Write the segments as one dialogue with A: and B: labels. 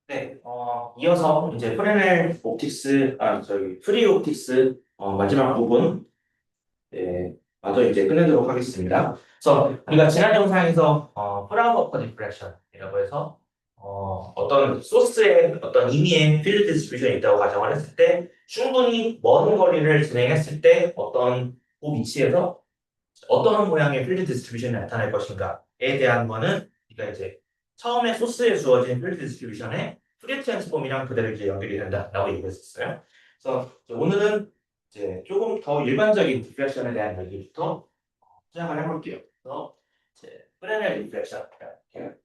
A: 네, 이어서 이제 프레넬 옵틱스, 프리 옵틱스 마지막 부분, 네, 마저 이제 끝내도록 하겠습니다. 그래서 우리가 지난 영상에서 프라임 버퍼 디프렉션이라고 해서 어떤 소스의 어떤 임의의 필드 디스트리뷰션이 있다고 가정을 했을 때 충분히 먼 거리를 진행했을 때 어떤 그 위치에서 어떤 모양의 필드 디스트리뷰션이 나타날 것인가에 대한 거는 우리가 이제 처음에 소스에 주어진 필드 디스트리뷰션의 프리 트랜스폼이랑 그대로 이제 연결이 된다라고 얘기했었어요. 그래서 이제 오늘은 이제 조금 더 일반적인 디프렉션에 대한 얘기부터 시작을 해볼게요. 그래서 이제 프레넬 디프렉션 이렇게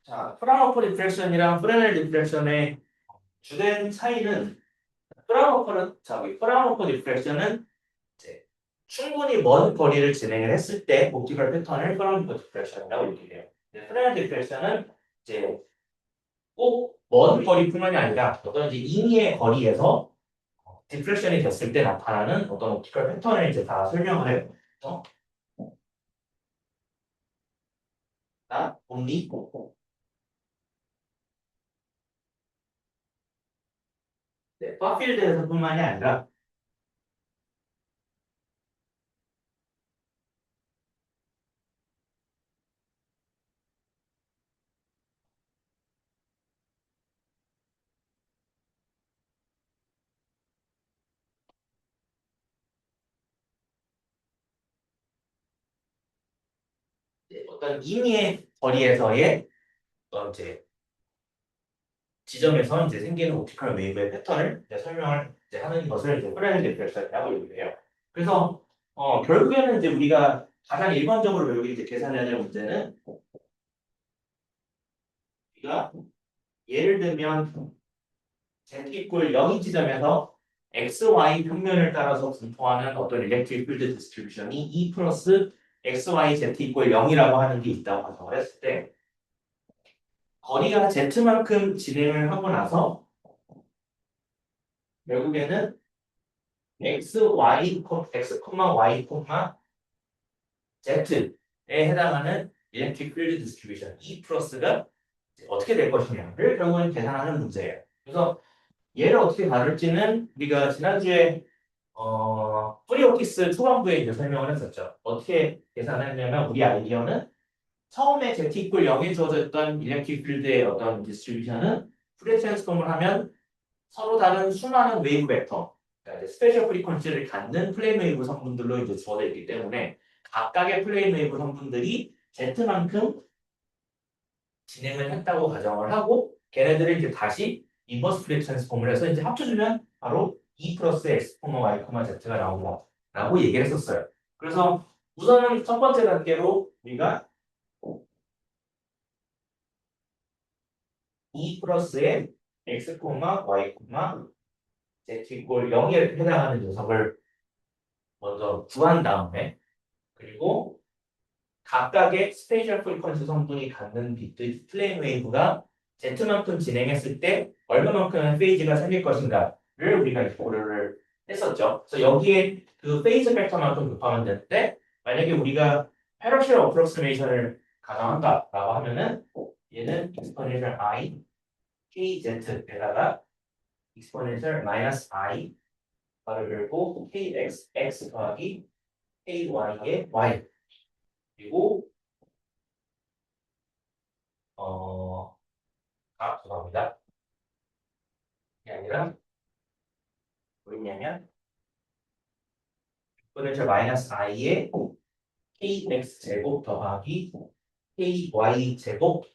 A: 자 프라우퍼 디프렉션이랑 프레넬 디프렉션의 주된 차이는 프라우퍼 디프렉션은 이제 충분히 먼 거리를 진행을 했을 때 옵티컬 패턴을 프라운드 디프렉션이라고 얘기해요. 프라운드 디프렉션은 이제 꼭 먼 거리뿐만이 아니라 어떤 이제 임의의 거리에서 디프렉션이 됐을 때 나타나는 어떤 옵티컬 패턴을 이제 다 설명을 해요. 그래서 only 네, 파필드에서뿐만이 아니라 어떤 임의의 거리에서의 어떤 이제 지점에서 이제 생기는 옵티컬 웨이브의 패턴을 이제 설명을 이제 하는 것을 이제 프레넬 디프렉션이라고 얘기해요. 그래서 결국에는 이제 우리가 가장 일반적으로 여기 이제 계산해야 될 문제는 우리가 예를 들면 z 이퀄 0인 지점에서 x, y 평면을 따라서 분포하는 어떤 일렉트릭 필드 디스트리뷰션이 E 플러스 x, y, z 이퀄 0이라고 하는 게 있다고 가정을 했을 때 거리가 z만큼 진행을 하고 나서 결국에는 x, y, x, y, z에 해당하는 일렉트릭 필드 디스트리뷰션 E 플러스가 어떻게 될 것이냐를 결국엔 계산하는 문제예요. 그래서 얘를 어떻게 다룰지는 우리가 지난주에 프리오티스 초반부에 이제 설명을 했었죠. 어떻게 계산했냐면 우리 아이디어는 처음에 z 이퀄 0에 주어졌던 일렉트릭 필드의 어떤 디스트리뷰션은 프리 트랜스폼을 하면 서로 다른 수많은 웨이브 벡터, 그러니까 이제 스페셜 프리퀀시를 갖는 플레인 웨이브 성분들로 이제 주어져 있기 때문에 각각의 플레인 웨이브 성분들이 z만큼 진행을 했다고 가정을 하고 걔네들을 이제 다시 인버스 플레이 트랜스폼을 해서 이제 합쳐주면 바로 E 플러스 X, Y, Z가 나온다라고 얘기를 했었어요. 그래서 우선은 첫 번째 단계로 우리가 E 플러스의 X, Y, Z 이꼴 0에 해당하는 녀석을 먼저 구한 다음에 그리고 각각의 스페이셜 프리퀀시 성분이 갖는 비트 플레인 웨이브가 Z만큼 진행했을 때 얼마만큼의 페이지가 생길 것인가를 우리가 이제 고려를 했었죠. 그래서 여기에 그 페이즈 팩터만큼 곱하면 되는데 만약에 우리가 페러셜 어프로스메이션을 가정한다라고 하면은 얘는 exponential i kz에다가 exponential minus i 를 열고 kx 더하기 ky의 y 그리고 죄송합니다. 이게 아니라 뭐였냐면 exponential 마이너스 i의 kx 제곱 더하기 ky 제곱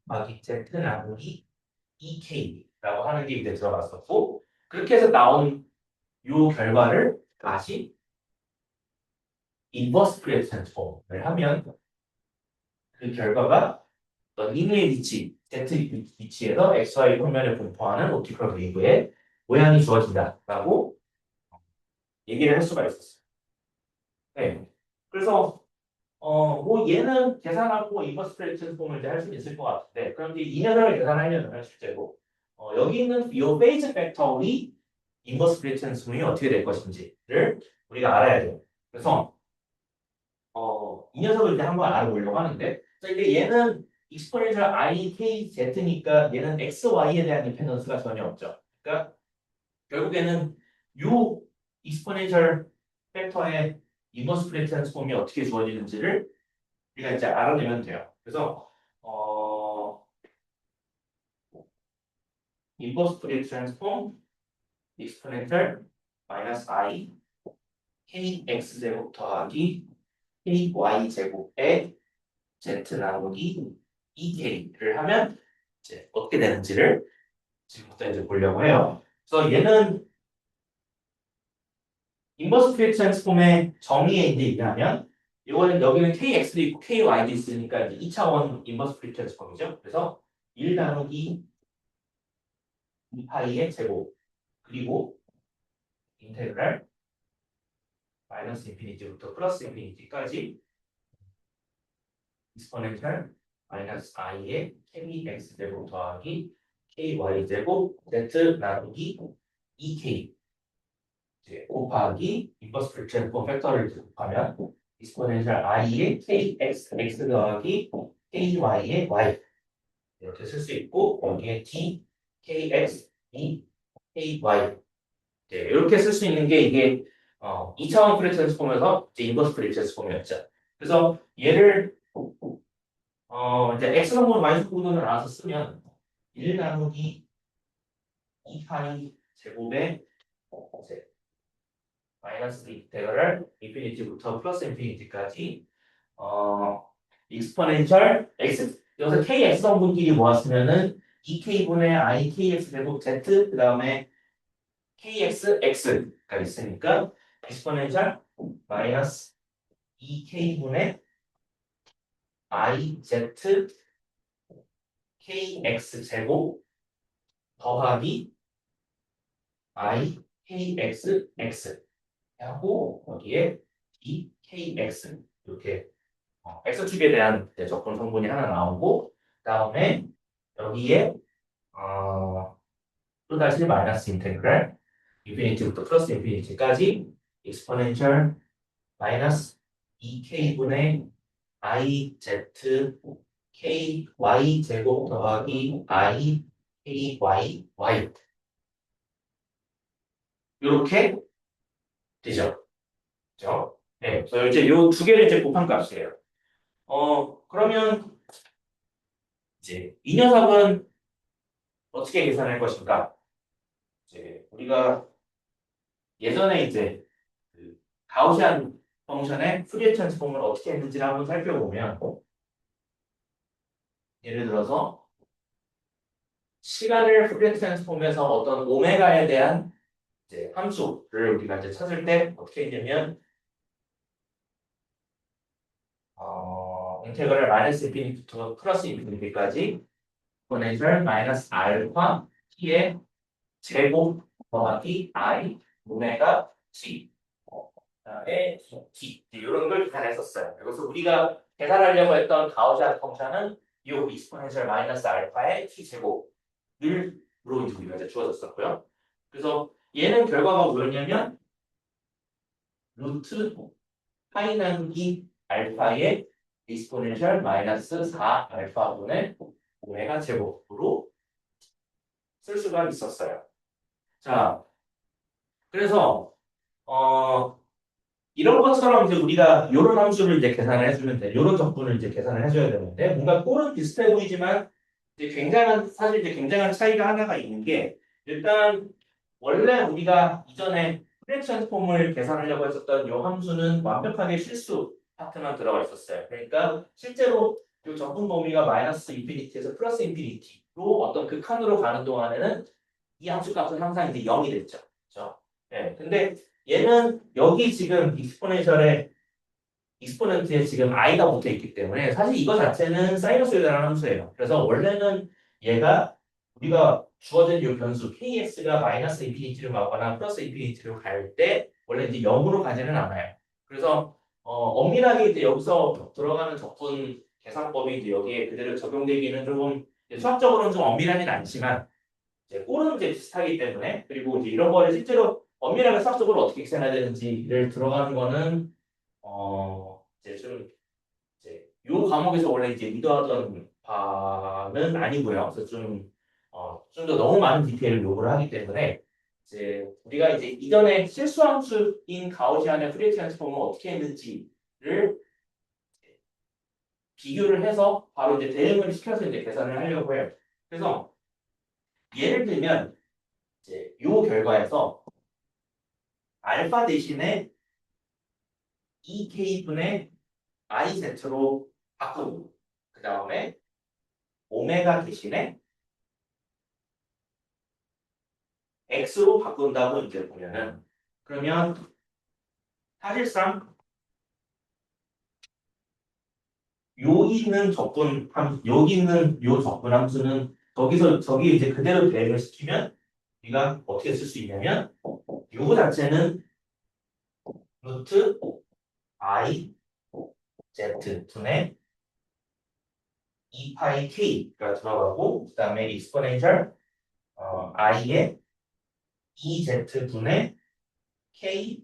A: 더하기 z 나누기 2k라고 하는 게 이제 들어갔었고 그렇게 해서 나온 요 결과를 다시 인버스 프리에 트랜스폼을 하면 그 결과가 어떤 임의의 위치, z 위치에서 xy 평면을 분포하는 옵티컬 웨이브의 모양이 주어진다라고 얘기를 할 수가 있었어요. 네. 그래서 뭐 얘는 계산하고 인버스 프레이 트랜스폼을 이제 할 수 있을 것 같은데 그런데 이 녀석을 계산하려면 실제로 여기 있는 이 페이즈 팩터의 인버스 프레이 트랜스폼이 어떻게 될 것인지를 우리가 알아야 돼요. 그래서 이 녀석을 이제 한번 알아보려고 하는데, 자, 이게 얘는 exponential i, k, z니까 얘는 x, y에 대한 디펜던스가 전혀 없죠. 그러니까 결국에는 요 exponential 팩터의 인버스 프레 트랜스폼이 어떻게 주어지는지를 우리가 이제 알아내면 돼요. 그래서 인버스 프레 트랜스폼 exponential 마이너스 i kx 제곱 더하기 ky 제곱에 z 나누기 2k를 하면 이제 어떻게 되는지를 지금부터 이제 보려고 해요. 그래서 얘는 인버스 퓨리 트랜스폼의 정의에 이제 얘기하면 이거는 여기는 kx도 있고 ky도 있으니까 이제 2차원 인버스 퓨리 트랜스폼이죠. 그래서 1 나누기 2파이의 제곱 그리고 인테그랄 마이너스 인피니티부터 플러스 인피니티까지 익스포넨셜 마이너스 i의 kx 제곱 더하기 ky 제곱 z 나누기 2k 이제 곱하기 인버스 프랙션 팩터를 곱하면 익스포넨셜 i의 kx 더하기 ky의 y 이렇게 쓸 수 있고 여기에 t kx e ky 이렇게 쓸 수 있는 게 이게 2차원 프레 트랜스폼에서 이제 인버스 프레 트랜스폼이었죠. 그래서 얘를 이제 x 성분을 마이너스 부분을 나눠서 쓰면 1 나누기 2파이 제곱에 이제 마이너스 인테그랄 인피니티부터 플러스 인피니티까지 익스포넨셜 x 여기서 kx 성분끼리 모았으면은 2k분의 i kx 제곱 z 그 다음에 kx x가 있으니까 익스포넨셜 마이너스 2k분의 i z kx 제곱 더하기 i kx x 하고 거기에 dkx 이렇게 x축에 대한 적분 성분이 하나 나오고 그다음에 여기에 또 다시 마이너스 인테그랄 인피니티부터 플러스 인피니티까지 익스포넨셜 마이너스 2k분의 i z k y 제곱 더하기 i k y y 이렇게 되죠. 그죠? 네, 그래서 이제 요 두 개를 이제 곱한 값이에요. 그러면 이제 이 녀석은 어떻게 계산할 것인가? 이제 우리가 예전에 이제 그 가우시안 펑션의 푸리에 트랜스폼을 어떻게 했는지를 한번 살펴보면 예를 들어서 시간을 푸리에 트랜스폼에서 어떤 오메가에 대한 이제 함수를 우리가 이제 찾을 때 어떻게 했냐면 인테그랄 마이너스 인피니티부터 플러스 인피니티까지 포텐셜 마이너스 알파 t의 제곱 더하기 i 오메가 t 그다음에 t 이런 걸 계산했었어요. 그래서 우리가 계산하려고 했던 가우시안 펑션은 이 익스포넨셜 마이너스 알파의 t 제곱으로 이제 우리가 이제 주어졌었고요. 그래서 얘는 결과가 뭐였냐면 루트 파이 나누기 알파의 익스포넨셜 마이너스 4 알파분의 오메가 제곱으로 쓸 수가 있었어요. 자, 그래서 이런 것처럼 이제 우리가 이런 함수를 이제 계산을 해주면 돼. 이런 적분을 이제 계산을 해줘야 되는데 뭔가 꼴은 비슷해 보이지만 이제 굉장한 사실 이제 굉장한 차이가 하나가 있는 게 일단 원래 우리가 이전에 프랙션 폼을 계산하려고 했었던 이 함수는 완벽하게 실수 파트만 들어가 있었어요. 그러니까 실제로 이 적분 범위가 마이너스 인피니티에서 플러스 인피니티로 어떤 극한으로 가는 동안에는 이 함수 값은 항상 이제 0이 됐죠. 그렇죠? 네. 근데 얘는 여기 지금 익스포넨트에 지금 i가 붙어 있기 때문에 사실 이거 자체는 사이너소이드라는 함수예요. 그래서 원래는 얘가 우리가 주어진 이 변수 kx가 마이너스 인피니티로 가거나 플러스 인피니티로 갈 때 원래 이제 0으로 가지는 않아요. 그래서 엄밀하게 이제 여기서 들어가는 적분 계산법이 이제 여기에 그대로 적용되기는 조금 이제 수학적으로는 좀 엄밀하진 않지만 이제 꼴은 이제 비슷하기 때문에 그리고 이제 이런 거를 실제로 엄밀하게 수학적으로 어떻게 계산해야 되는지를 들어가는 거는 이제 좀 이제 요 과목에서 원래 이제 리더하던 바는 아니고요. 그래서 좀 더 너무 많은 디테일을 요구를 하기 때문에 이제 우리가 이제 이전에 실수함수인 가우시안의 프리티 트랜스폼을 어떻게 했는지를 비교를 해서 바로 이제 대응을 시켜서 이제 계산을 하려고 해요. 그래서 예를 들면 이제 요 결과에서 알파 대신에 EK분의 IZ로 바꾸고 그 다음에 오메가 대신에 X로 바꾼다고 이제 보면은 그러면 사실상 여기 있는 여기 있는 요 적분 함수는 거기서 저기 이제 그대로 대응을 시키면 우리가 어떻게 쓸 수 있냐면 요거 자체는 루트 I Z 분의 2파이 K가 들어가고 그 다음에 익스포넨셜 I의 2Z 분의 K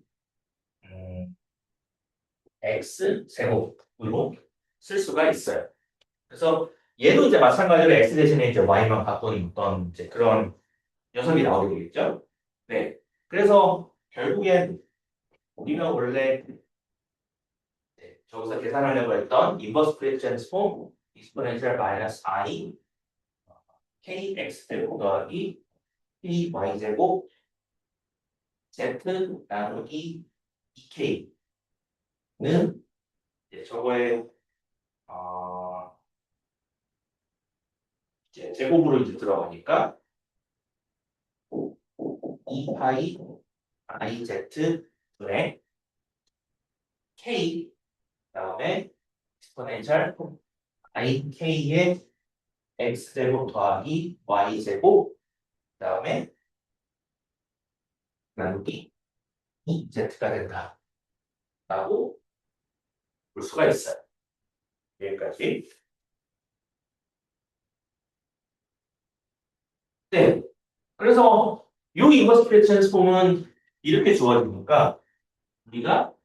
A: X 제곱으로 쓸 수가 있어요. 그래서 얘도 이제 마찬가지로 X 대신에 이제 Y만 바꾼 어떤 이제 그런 녀석이 나오게 되겠죠. 네. 그래서 결국엔 우리가 원래 저기서 계산하려고 했던 인버스 프레트 트랜스폼 익스포넨셜 마이너스 I kx 제곱 더하기 y 제곱 z 나누기 2k는 저거에 이제 제곱으로 이제 들어가니까 2파이 iz 분의 k 다음에 익스포넨셜 ik의 x제곱 더하기 y제곱 그다음에 나누기 2z가 된다 라고 볼 수가 있어요. 여기까지. 네. 그래서 이 인버스 프레 트랜스폼은 이렇게 주어지니까 우리가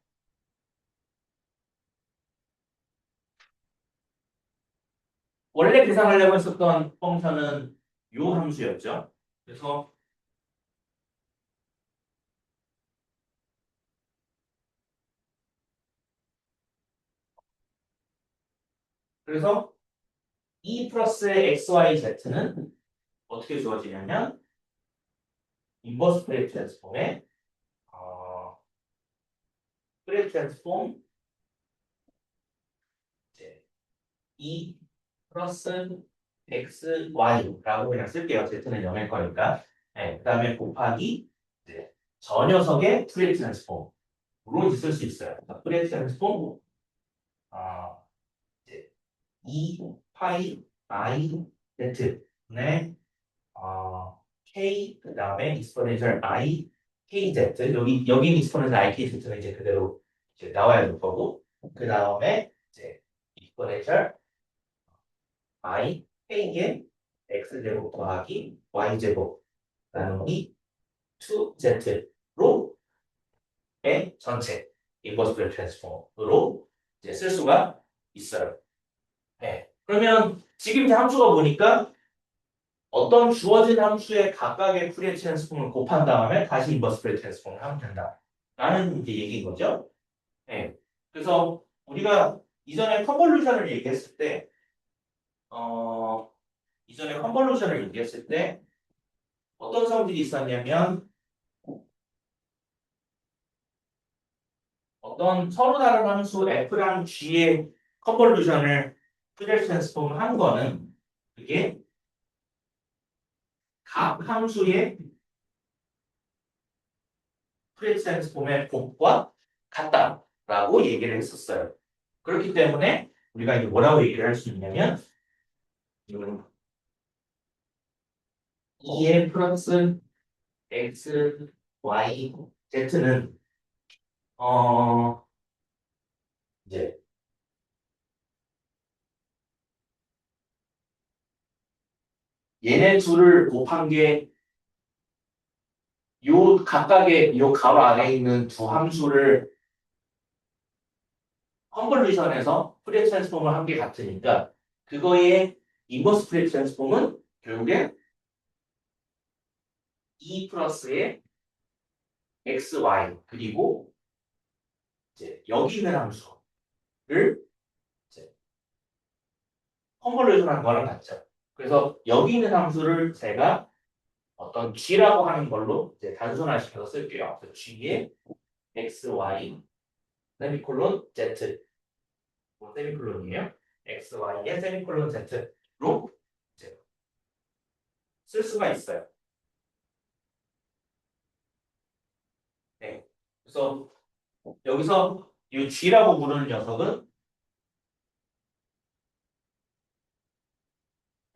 A: 원래 계산하려고 했었던 펑션은 이 함수였죠. 그래서 E 플러스의 XYZ는 어떻게 주어지냐면 인버스 프레 트랜스폼의 프레 트랜스폼 이제 E 플러스 XY라고 그냥 쓸게요. Z는 0일 거니까. 네, 그 다음에 곱하기 이제 저 녀석의 프레 트랜스폼으로 쓸 수 있어요. 프레 트랜스폼 이제 2 파이 I Z분의 K 그 다음에 익스포넨셜 I KZ 여기 익스포넨셜 I KZ는 이제 그대로 이제 나와야 될 거고 그 다음에 이제 익스포넨셜 I K의 X제곱 더하기 Y제곱 나누기 2Z로 의 전체 인버스 트랜스폼으로 이제 쓸 수가 있어요. 네. 그러면 지금 이제 함수가 보니까 어떤 주어진 함수의 각각의 푸리에 트랜스폼을 곱한 다음에 다시 인버스 푸리에 트랜스폼을 하면 된다. 라는 이제 얘기인 거죠. 네. 그래서 우리가 이전에 컨볼루션을 얘기했을 때, 이전에 컨볼루션을 얘기했을 때 어떤 사람들이 있었냐면 어떤 서로 다른 함수 f랑 g의 컨볼루션을 푸리에 트랜스폼을 한 거는 그게 각 함수의 푸리에 트랜스폼의 곱과 같다라고 얘기를 했었어요. 그렇기 때문에 우리가 이제 뭐라고 얘기를 할 수 있냐면 2의 플러스 x, y, z는 이제 얘네 둘을 곱한 게 요 각각의 요 가로 안에 있는 두 함수를 컨볼루션에서 푸리어 트랜스폼을 한 게 같으니까 그거의 인버스 푸리어 트랜스폼은 결국에 E 플러스의 XY 그리고 이제 여기 있는 함수를 이제 컨볼루션 한 거랑 같죠. 그래서 여기 있는 함수를 제가 어떤 G라고 하는 걸로 이제 단순화시켜서 쓸게요. 그래서 G의 XY 세미콜론 Z 세미콜론이에요. XY의 세미콜론 Z로 이제 쓸 수가 있어요. 네. 그래서 여기서 이 G라고 부르는 녀석은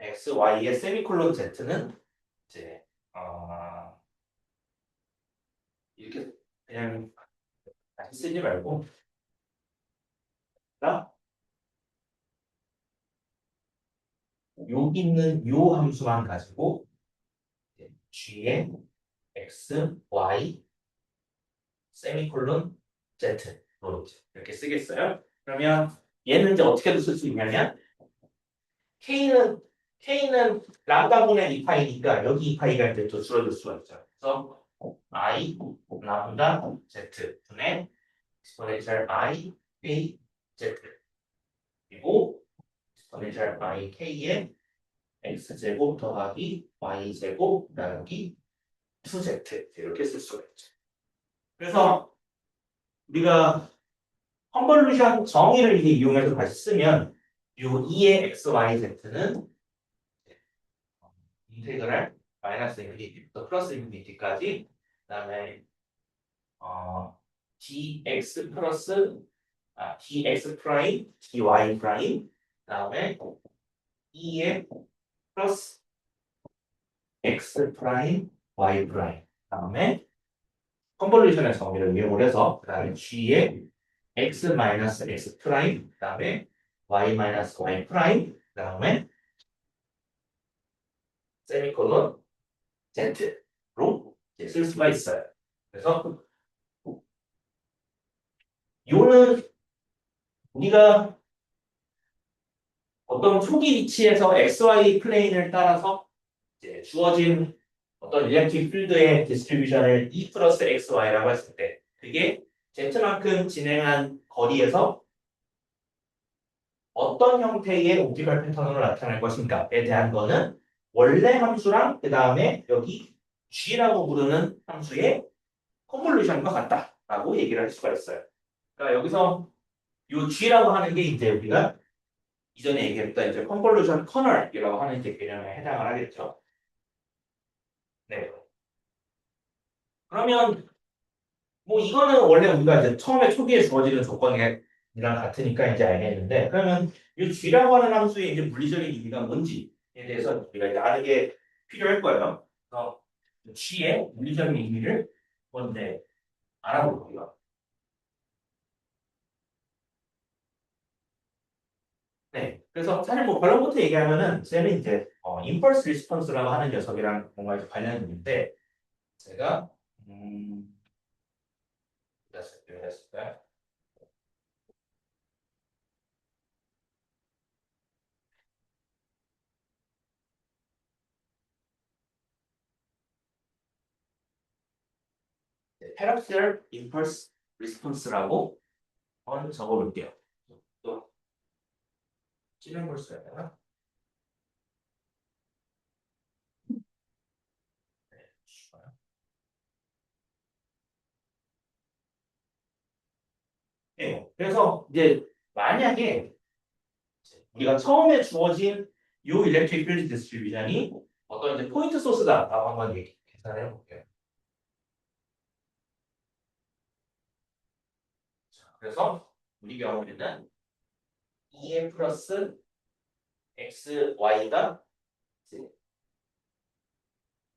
A: XY의 세미콜론 Z는 이제 이렇게 그냥 다시 쓰지 말고 나 여기 있는 요 함수만 가지고 G의 X, Y, 세미콜론, Z로 이렇게 쓰겠어요. 그러면 얘는 이제 어떻게도 쓸 수 있냐면 K는 람다분의 2파이니까 여기 2파이가 이제 또 줄어들 수가 있죠. 그래서 I, 람다, Z 분의 exponential I, K, Z 그리고 exponential I, K의 X제곱 더하기 Y제곱 나누기 2Z 이렇게 쓸 수가 있죠. 그래서 우리가 컨볼루션 정의를 이제 이용해서 다시 쓰면 요 2의 x, y, z는 인테그랄 마이너스 인피니티부터 플러스 인피니티까지 그다음에 dx 플러스 dx 프라임, dy 프라임 그다음에 2의 플러스 x 프라임, y 프라임 그다음에 컨볼루션의 정의를 이용을 해서 그다음에 g의 x 마이너스 x 프라임 그다음에 y 마이너스 y 프라임 그다음에 세미콜론 z로 쓸 수가 있어요. 그래서 요는 우리가 어떤 초기 위치에서 xy 플레인을 따라서 이제 주어진 어떤 일렉트릭 필드의 디스트리뷰션을 E 플러스 XY라고 했을 때 그게 Z만큼 진행한 거리에서 어떤 형태의 옵티컬 패턴으로 나타날 것인가에 대한 거는 원래 함수랑 그 다음에 여기 G라고 부르는 함수의 컨볼루션과 같다라고 얘기를 할 수가 있어요. 그러니까 여기서 이 G라고 하는 게 이제 우리가 이전에 얘기했던 이제 컨볼루션 커널이라고 하는 이제 개념에 해당을 하겠죠. 네. 그러면 뭐 이거는 원래 우리가 이제 처음에 초기에 주어지는 조건이랑 같으니까 이제 알겠는데 그러면 이 G라고 하는 함수의 이제 물리적인 의미가 뭔지에 대해서 우리가 이제 아는 게 필요할 거예요. 그래서 G의 물리적인 의미를 먼저 알아볼게요. 네. 그래서 사실 뭐 결론부터 얘기하면은 쟤는 이제 임펄스 리스폰스라고 하는 녀석이랑 뭔가 이제 관련이 있는데 제가 됐을까요? 페락셀 임펄스 리스폰스라고 한번 적어볼게요. 또 찌는 걸 써야 되나? 좋아요. 네. 그래서 이제 만약에 우리가 처음에 주어진 요 일렉트릭 필드 디스트리뷰션이 어떤 이제 포인트 소스다라고 한번 계산해 볼게요. 그래서 우리 경우에는 EM 플러스 XY가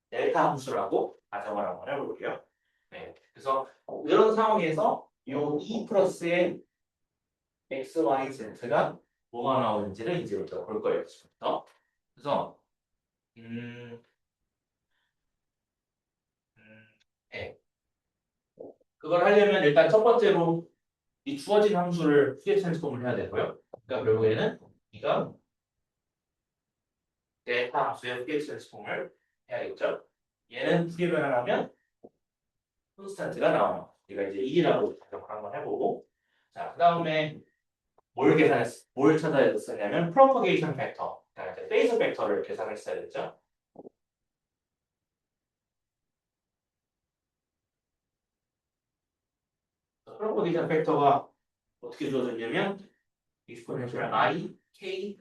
A: 델타 함수라고 가정을 한번 해볼게요. 네. 그래서 이런 상황에서 요 E 플러스의 XYZ가 뭐가 나오는지를 이제 우리가 볼 거예요. 지금부터. 그래서 음, 네. 그걸 하려면 일단 첫 번째로 이 주어진 함수를 퓨리어 트랜스폼을 해야 되고요. 그러니까 결국에는 이가 델타 함수의 퓨리어 트랜스폼을 해야겠죠. 얘는 퓨리어를 하면 콘스탄트가 나와요. 우리가 이제 1이라고 가정을 한번 해보고, 자, 그 다음에 뭘 찾아야 됐었냐면 프로퍼게이션 팩터, 그러니까 이제 페이즈 팩터를 계산했어야 됐죠. 프로퍼게이션 팩터가 어떻게 주어졌냐면 exponential i, k,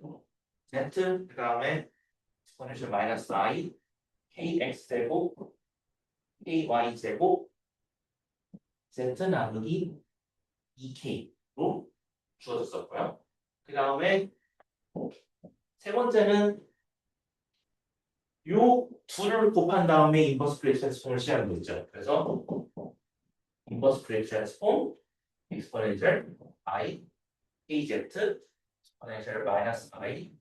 A: z, 그 다음에 exponential 마이너스 i, kx 제곱, ky 제곱, z 나누기 2k로 주어졌었고요. 그 다음에 세 번째는 요 둘을 곱한 다음에 인버스 플레이 트랜스폼을 시작한 거죠. 그래서 인버스 플레이 트랜스폼 exponential i, kz, exponential 마이너스 i,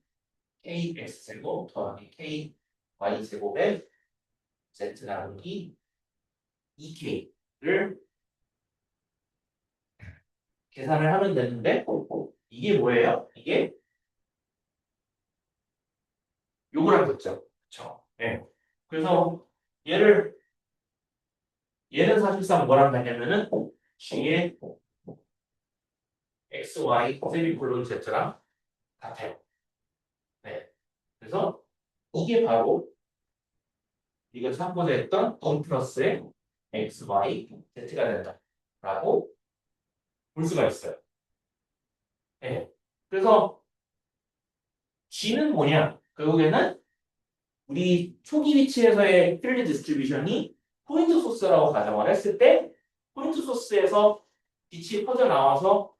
A: kx 제곱 더하기 ky 제곱에 z 나누기 2k를 계산을 하면 되는데 이게 뭐예요? 이게 요거랑 같죠? 그렇죠? 네. 그래서 얘는 사실상 뭐랑 같냐면은 G의 x, y, 세미콜론 z랑 같아요. 네. 그래서 이게 바로 이거 참고자 했던 1 플러스의 x, y, z가 된다라고 볼 수가 있어요. 네. 그래서 G는 뭐냐? 결국에는 우리 초기 위치에서의 필드 디스트리뷰션이 포인트 소스라고 가정을 했을 때 포인트 소스에서 빛이 퍼져나와서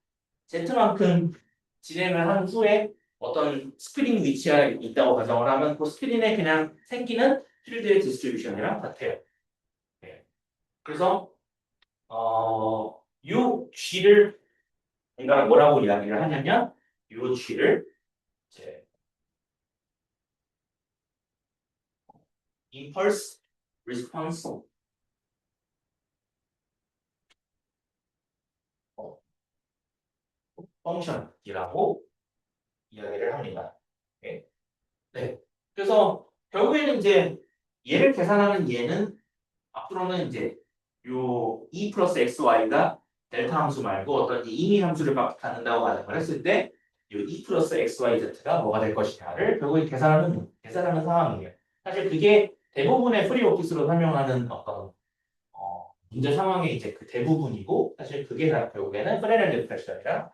A: Z만큼 진행을 한 후에 어떤 스크린 위치가 있다고 가정을 하면 그 스크린에 그냥 생기는 필드의 디스트리뷰션이랑 같아요. 네. 그래서 이 G를 우리가 뭐라고 이야기를 하냐면 이 G를 이제 impulse response 펑션이라고 이야기를 합니다. 네. 네. 그래서 결국에는 이제 얘를 계산하는 얘는 앞으로는 이제 요 E 플러스 XY가 델타 함수 말고 어떤 임의 함수를 갖는다고 가정을 했을 때 요 E 플러스 XYZ가 뭐가 될 것이냐를 결국에 계산하는 상황이에요. 사실 그게 대부분의 프리오피스로 설명하는 어떤 문제 상황의 이제 그 대부분이고 사실 그게 다 결국에는 프레넬 디프레션이랑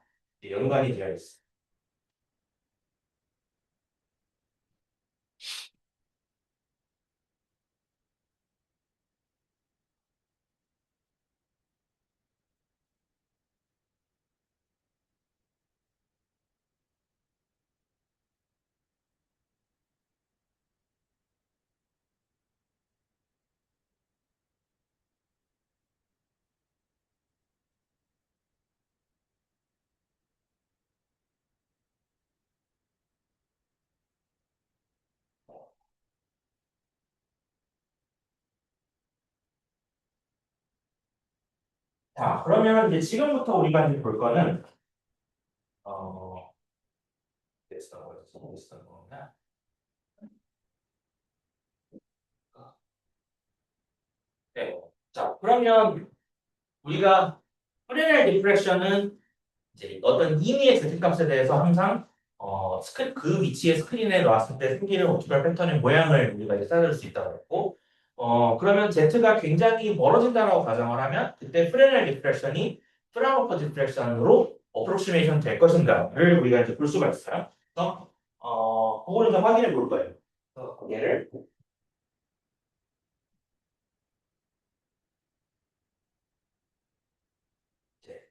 A: 연관이 되어 있어요. 자, 그러면 이제 지금부터 우리가 이제 볼 거는 어, 됐던 거구나. 네. 자, 그러면 우리가 프레넬 디프렉션은 이제 어떤 임의의 제트값에 대해서 항상 그 위치의 스크린에 놨을 때 생기는 옵티컬 패턴의 모양을 우리가 이제 찾을 수 있다고 했고 그러면 Z가 굉장히 멀어진다라고 가정을 하면 그때 프레넬 디프렉션이 프라모퍼 디프렉션으로 어프로시메이션 될 것인가를 우리가 이제 볼 수가 있어요. 그래서 그거를 좀 확인해 볼 거예요. 그래서 얘를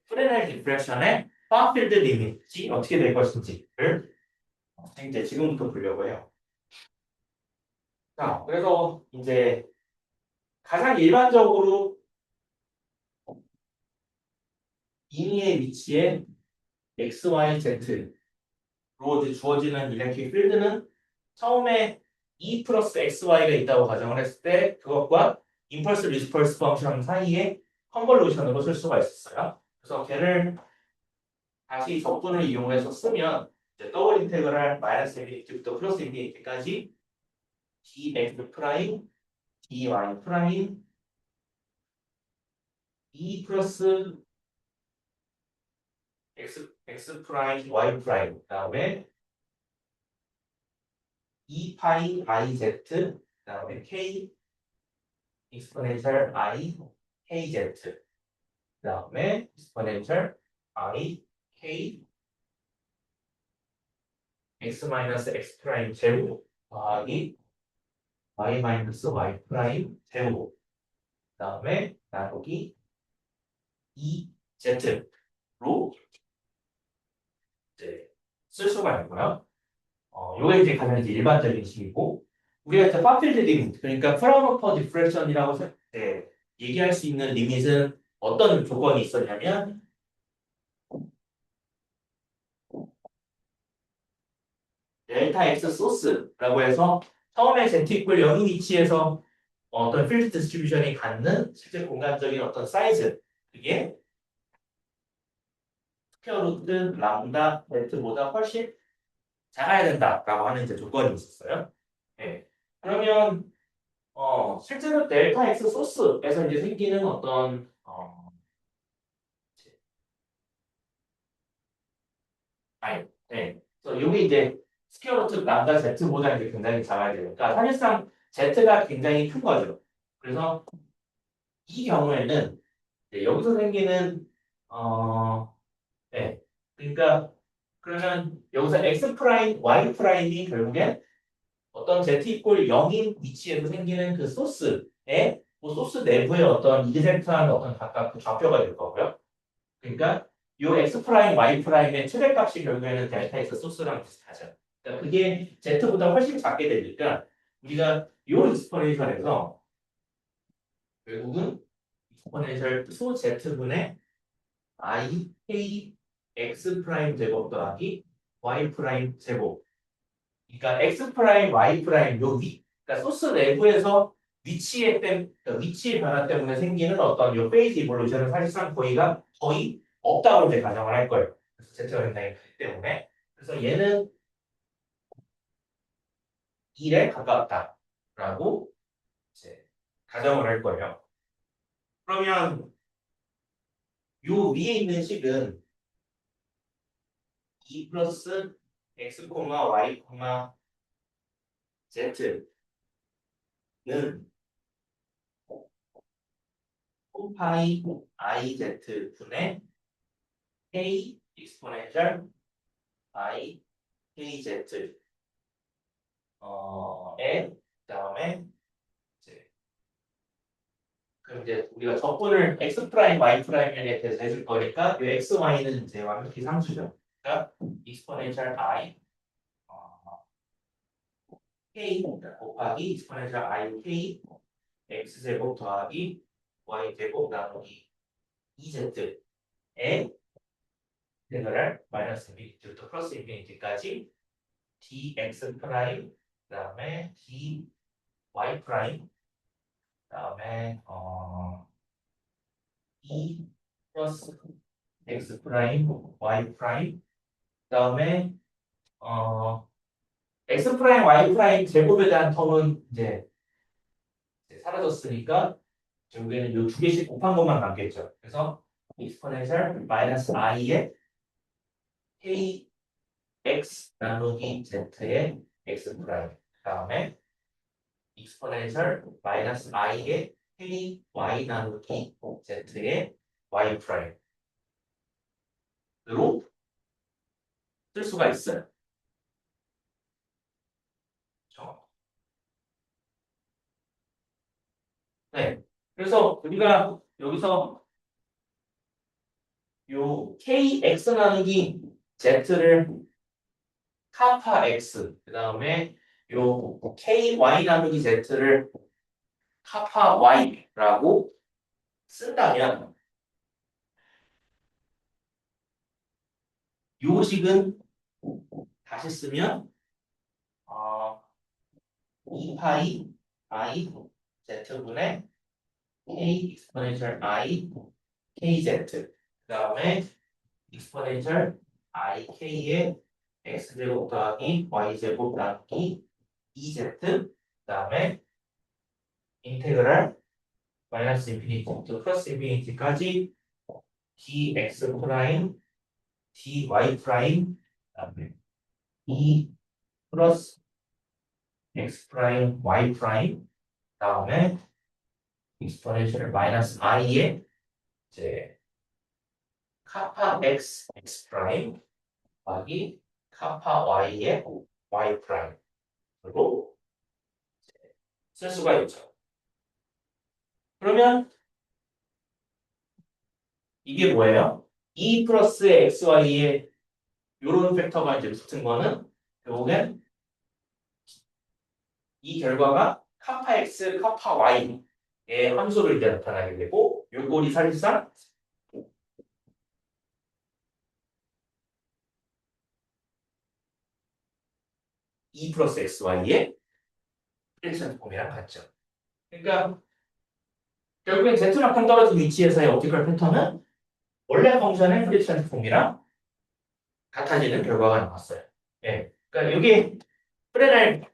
A: 프레넬 디프렉션의 파필드 리미트가 어떻게 될 것인지를 이제 지금부터 보려고 해요. 자, 그래서 이제 가장 일반적으로 임의의 위치에 x, y, z로 주어지는 일렉트릭 필드는 처음에 E 플러스 XY가 있다고 가정을 했을 때 그것과 임펄스 리스펄스 펑션 사이에 컨볼루션으로 쓸 수가 있었어요. 그래서 걔를 다시 적분을 이용해서 쓰면 이제 더블 인테그랄 마이너스 인피니티부터 플러스 인피니티까지 dx 프라임 dy 프라임 e 플러스 x 프라임 y 프라임 그다음에 e 파이 i z 그다음에 k 익스포넨셜 i k z 그다음에 익스포넨셜 i k x 마이너스 x 프라임 제곱 더하기 y 마이너스 y 프라임 제곱 그다음에 나누기 e z로 이제 쓸 수가 있고요. 요게 이제 가장 이제 일반적인 식이고 우리가 이제 파필드 리미트 그러니까 프라우퍼 디프렉션이라고 얘기할 수 있는 리밋은 어떤 조건이 있었냐면 델타 x 소스라고 해서 처음에 z 이퀄 0인 위치에서 어떤 필드 디스트리뷰션이 갖는 실제 공간적인 어떤 사이즈 그게 스퀘어 루트 람다 z보다 훨씬 작아야 된다라고 하는 이제 조건이 있었어요. 네. 그러면 실제로 델타 X 소스에서 이제 생기는 어떤 네. 그래서 이게 이제 스퀘어 루트 람다 z보다 이제 굉장히 작아야 되니까 사실상 z가 굉장히 큰 거죠. 그래서 이 경우에는 이제 여기서 생기는 네. 그러니까 그러면 여기서 x 프라임, y 프라임이 결국엔 어떤 z 이퀄 0인 위치에서 생기는 그 소스의 그 소스 내부의 어떤 이젝트한 어떤 각각 그 좌표가 될 거고요. 그러니까 이 x 프라임, y 프라임의 최대값이 결국에는 델타 x 소스랑 비슷하죠. 그러니까 그게 z보다 훨씬 작게 되니까 우리가 이 익스포넨셜에서 결국은 익스포넨셜 2z분의 i k x 프라임 제곱 더하기 y 프라임 제곱 그러니까 x 프라임, y 프라임 요 그러니까 소스 내부에서 그러니까 위치의 변화 때문에 생기는 어떤 요 페이지 이볼루션은 사실상 거의 없다고 이제 가정을 할 거예요. 그래서 z가 굉장히 크기 때문에 그래서 얘는 1에 가깝다라고 이제 가정을 할 거예요. 그러면 요 위에 있는 식은 2 플러스 x, y, z는 2파이 iz 분의 k 익스포넨셜 i kz 그다음에 이제 그럼 이제 우리가 적분을 x 프라임 y 프라임에 대해서 해줄 거니까 이 x y는 이제 완벽히 상수죠. 그러니까 익스포넨셜 i k 곱하기 익스포넨셜 i k x 제곱 더하기 y 제곱 나누기 2z의 인테그랄 마이너스 인피니티부터 플러스 인피니티까지 dx 프라임 그다음에 dy 프라임 그다음에 e 플러스 x 프라임 y 프라임 그다음에 x 프라임 y 프라임 제곱에 대한 텀은 이제 사라졌으니까 결국에는 이 두 개씩 곱한 것만 남겠죠. 그래서 익스포넨셜 마이너스 i의 kx 나누기 z의 x 프라임 그다음에 익스포넨셜 마이너스 i의 k y 나누기 z의 y 프라임으로 쓸 수가 있어요. 그렇죠? 네. 그래서 우리가 여기서 요 kx 나누기 z를 카파 x 그다음에 요 ky 나누기 z를 카파 y라고 쓴다면 요 식은 다시 쓰면 2파이 i z분의 k 익스포넨셜 i kz 그다음에 익스포넨셜 ik의 x제곱 더하기 y제곱 나누기 2z 그다음에 인테그랄 마이너스 인피니티부터 플러스 인피니티까지 dx 프라임 dy 프라임 그다음에 2 플러스 x 프라임 y 프라임 다음에 익스포넨셜 마이너스 i의 이제 카파 x 프라임 더하기 카파 y의 y 프라임으로 쓸 수가 있죠. 그러면 이게 뭐예요? 2 플러스 xy의 이런 팩터가 이제 붙은 거는 결국엔 이 결과가 카파 x, 카파 y의 함수로 이제 나타나게 되고 요꼴이 사실상 2 플러스 xy의 일선 폼이랑 같죠. 그러니까 결국엔 z만큼 떨어진 위치에서의 옵티컬 패턴은 원래 펑션의 프리션 폼이랑 같아지는 결과가 나왔어요. 예. 그러니까 이게 프레넬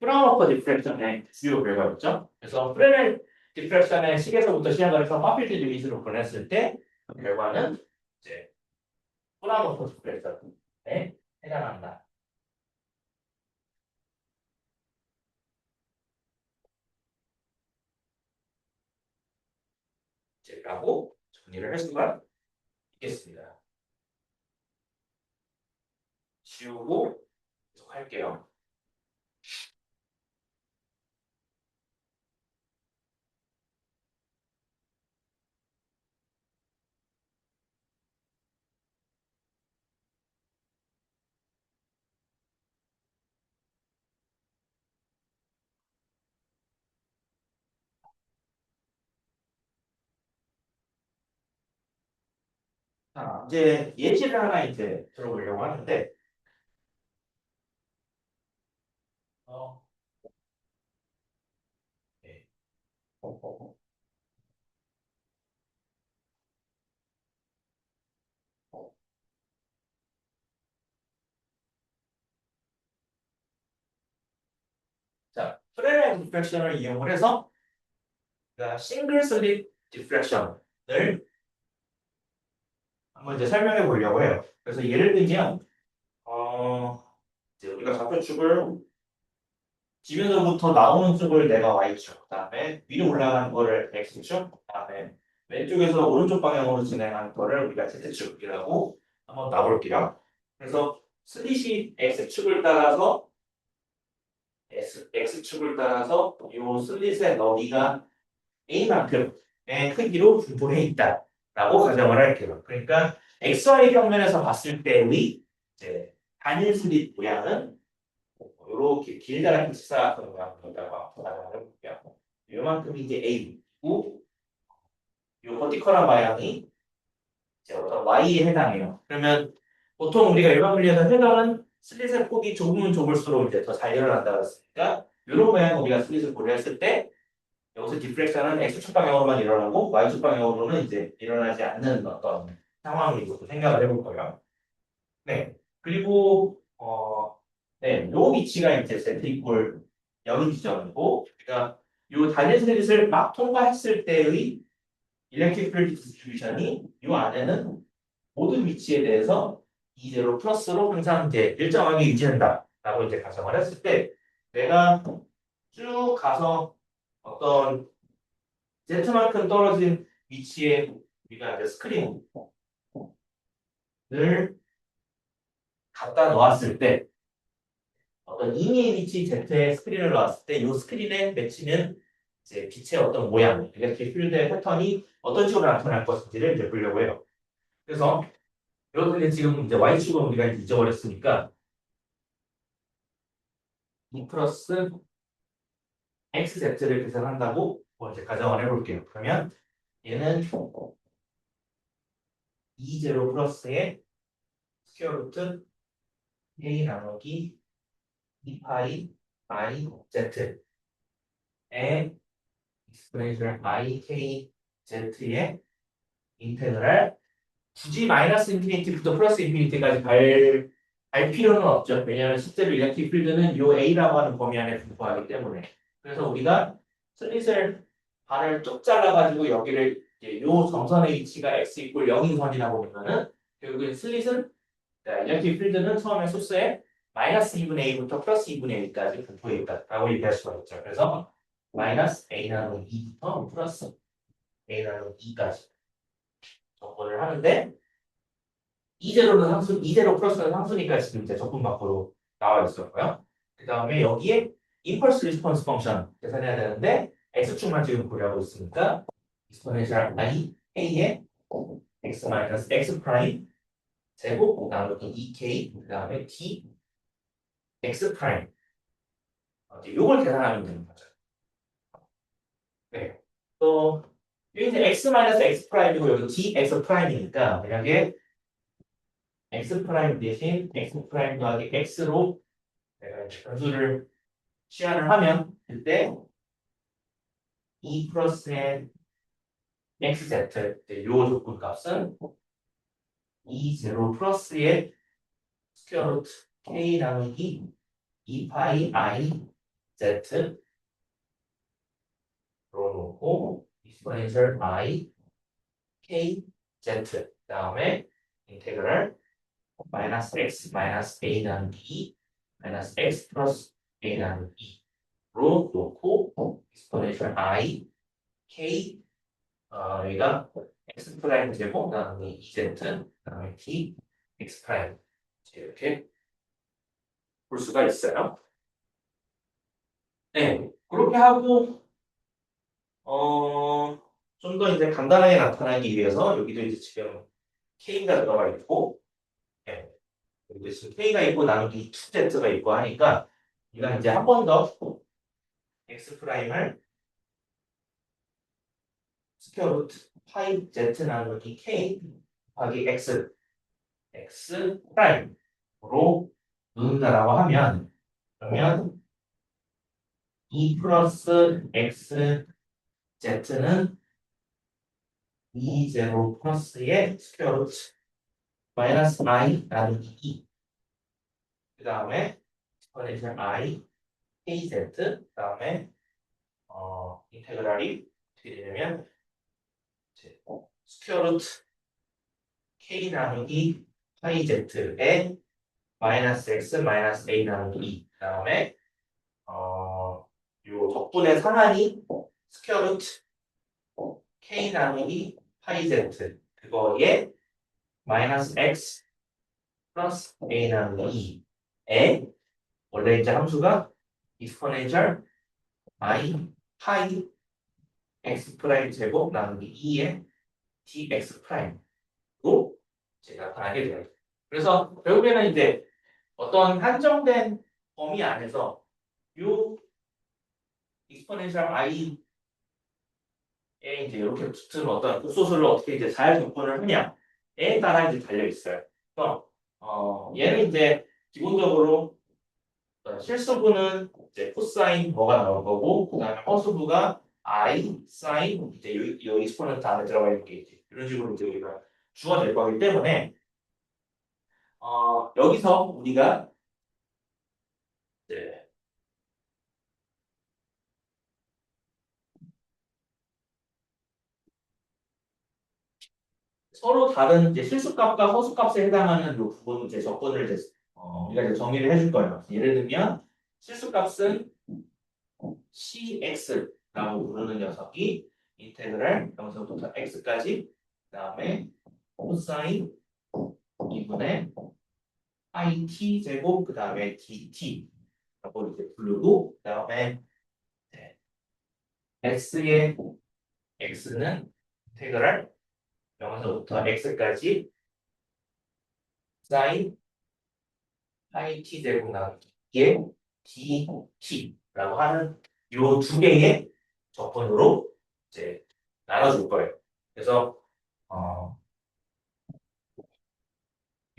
A: 프라운호퍼 디프렉션의 주요 결과였죠. 그래서 프레넬 디프렉션의 식에서부터 시작을 해서 파필드 리미트로 보냈을 때 결과는 이제 프라운호퍼 디프렉션에 해당한다. 라고 정리를 할 수가 있겠습니다. 지우고 계속 할게요. 자, 이제 예시를 하나 이제 들어보려고 하는데, 어, 네. 자, 프레렌 디프렉션을 이용을 해서 그러니까 싱글 슬립 디프렉션을 한번 이제 설명해 보려고 해요. 그래서 예를 들면, 이제 우리가 좌표축을 지면으로부터 나오는 쪽을 내가 y축, 그다음에 위로 올라가는 거를 x축, 그다음에 왼쪽에서 오른쪽 방향으로 진행하는 거를 우리가 z축이라고 한번 놔볼게요. 그래서 슬릿이 x축을 따라서 이 슬릿의 너비가 a만큼의 크기로 분포해 있다라고 가정을 할게요. 그러니까 xy 평면에서 봤을 때의 이제 단일 슬릿 모양은 이렇게 길다란 직사각형 모양이라고 가정을 해볼게요. 이만큼이 이제 a고 이 버티컬한 방향이 이제 어떤 y에 해당해요. 그러면 보통 우리가 일반 분리에서 회전은 슬릿의 폭이 좁으면 좁을수록 이제 더 잘 일어난다고 했으니까 이런 모양 우리가 슬릿을 고려했을 때 여기서 디프렉션은 x축 방향으로만 일어나고 y축 방향으로는 이제 일어나지 않는 어떤 상황이고 생각을 해볼 거예요. 네. 그리고 네, 요 위치가 이제 z 이퀄 0인 지점이고, 그러니까 요 단일 슬릿을 막 통과했을 때의 일렉트릭 필드 디스트리뷰션이 요 안에는 모든 위치에 대해서 이제로 플러스로 항상 이제 일정하게 유지된다라고 이제 가정을 했을 때 내가 쭉 가서 어떤 Z만큼 떨어진 위치에 우리가 이제 스크린을 갖다 놓았을 때 어떤 임의의 위치 Z에 스크린을 놓았을 때 이 스크린에 맺히는 이제 빛의 어떤 모양, 이렇게 필드의 패턴이 어떤 식으로 나타날 것인지를 이제 보려고 해요. 그래서 여러분이 지금 이제 Y축은 우리가 이제 잊어버렸으니까 2 플러스 XZ를 계산한다고 이제 가정을 해볼게요. 그러면 얘는 2제로 플러스의 스퀘어 루트 A 나누기 2파이 I Z의 익스프레이션 I K Z의 인테그랄 굳이 마이너스 인피니티부터 플러스 인피니티까지 갈 필요는 없죠. 왜냐하면 실제로 일렉트릭 필드는 요 A라고 하는 범위 안에 분포하기 때문에. 그래서 우리가 슬릿을 반을 쭉 잘라가지고 여기를 이제 요 점선의 위치가 x 이퀄 0인 선이라고 보면은 결국엔 슬릿은 일렉트릭 필드는 처음에 소스에 마이너스 2분의 A부터 플러스 2분의 A까지 분포해 있다라고 얘기할 수가 있죠. 그래서 마이너스 A 나누기 2부터 플러스 A 나누기 2까지 적분을 하는데 이제로는 상수, 이제로 플러스는 상수니까 지금 이제 적분 밖으로 나와 있었고요. 그 다음에 여기에 임펄스 리스폰스 펑션 계산해야 되는데 x축만 지금 고려하고 있으니까 익스포넨셜 i k의 x 마이너스 x 프라임 제곱 나누기 2k 그 다음에 t x 프라임 요걸 계산하면 되는 거죠. 네. 또 여기 이제 x 마이너스 x 프라임이고 여기 t x 프라임이니까 만약에 x 프라임 대신 x 프라임 더하기 x로 내가 변수를 시환을 하면 그때 2 플러스 n xz 요 조건 값은 2 제로 플러스의 스퀘어 루트 k 나누기 2 파이 i z로 놓고 익스포넨셜 i k z 다음에 인테그랄 마이너스 x 마이너스 a 나누기 마이너스 x 플러스 a 나누기 로 놓고 익스포넨셜 i k 여기가 x 프라임 제곱 나누기 2z 그다음에 t x 프라임 이렇게 볼 수가 있어요. 네, 그렇게 하고 좀 더 이제 간단하게 나타나기 위해서 여기도 이제 지금 k가 들어가 있고, 네, 여기도 지금 k가 있고 나누기 2z가 있고 하니까 이가 이제 한 번 더 x 프라임을 스퀘어 루트 파이 z 나누기 k 곱하기 x 프라임으로 놓는다라고 하면 그러면 2 플러스 x z는 2 제로 플러스의 스퀘어 루트 마이너스 i 나누기 2. 그 다음에 exponential i kz 그 다음에 인테그랄이 어떻게 되냐면 스퀘어 루트 k 나누기 파이 z에 마이너스 x 마이너스 a 나누기 2. 그 다음에 요 덕분에 상한이 스퀘어 루트 k 나누기 파이 z 그거에 마이너스 x 플러스 a 나누기 2에 원래 이제 함수가 exponential i 파이 x 프라임 제곱 나누기 2의 dx 프라임으로 이제 나타나게 돼요. 그래서 결국에는 이제 어떤 한정된 범위 안에서 요 exponential i에 이제 이렇게 붙은 어떤 극소수를 어떻게 이제 잘 접근을 하냐에 따라 이제 달려 있어요. 그래서 얘는 이제 기본적으로 실수부는 이제 코사인 뭐가 나올 거고 그다음에 허수부가 i 사인 이제 요 익스포넌트 안에 들어가 있는 게 이제 이런 식으로 이제 우리가 주어질 거기 때문에 여기서 우리가 이제 서로 다른 이제 실수값과 허수값에 해당하는 요 부분 이제 조건을 이제 우리가 이제 정의를 해줄 거예요. 예를 들면 실수값은 cx라고 부르는 녀석이 인테그랄 0서부터 x까지 그다음에 코사인 2분의 IT 제곱 그 다음에 DT라고 이렇게 부르고 그 다음에 X의 X는 인테그랄 0에서부터 X까지 사인 IT 제곱 나누기의 DT라고 하는 요 두 개의 적분으로 이제 나눠줄 거예요. 그래서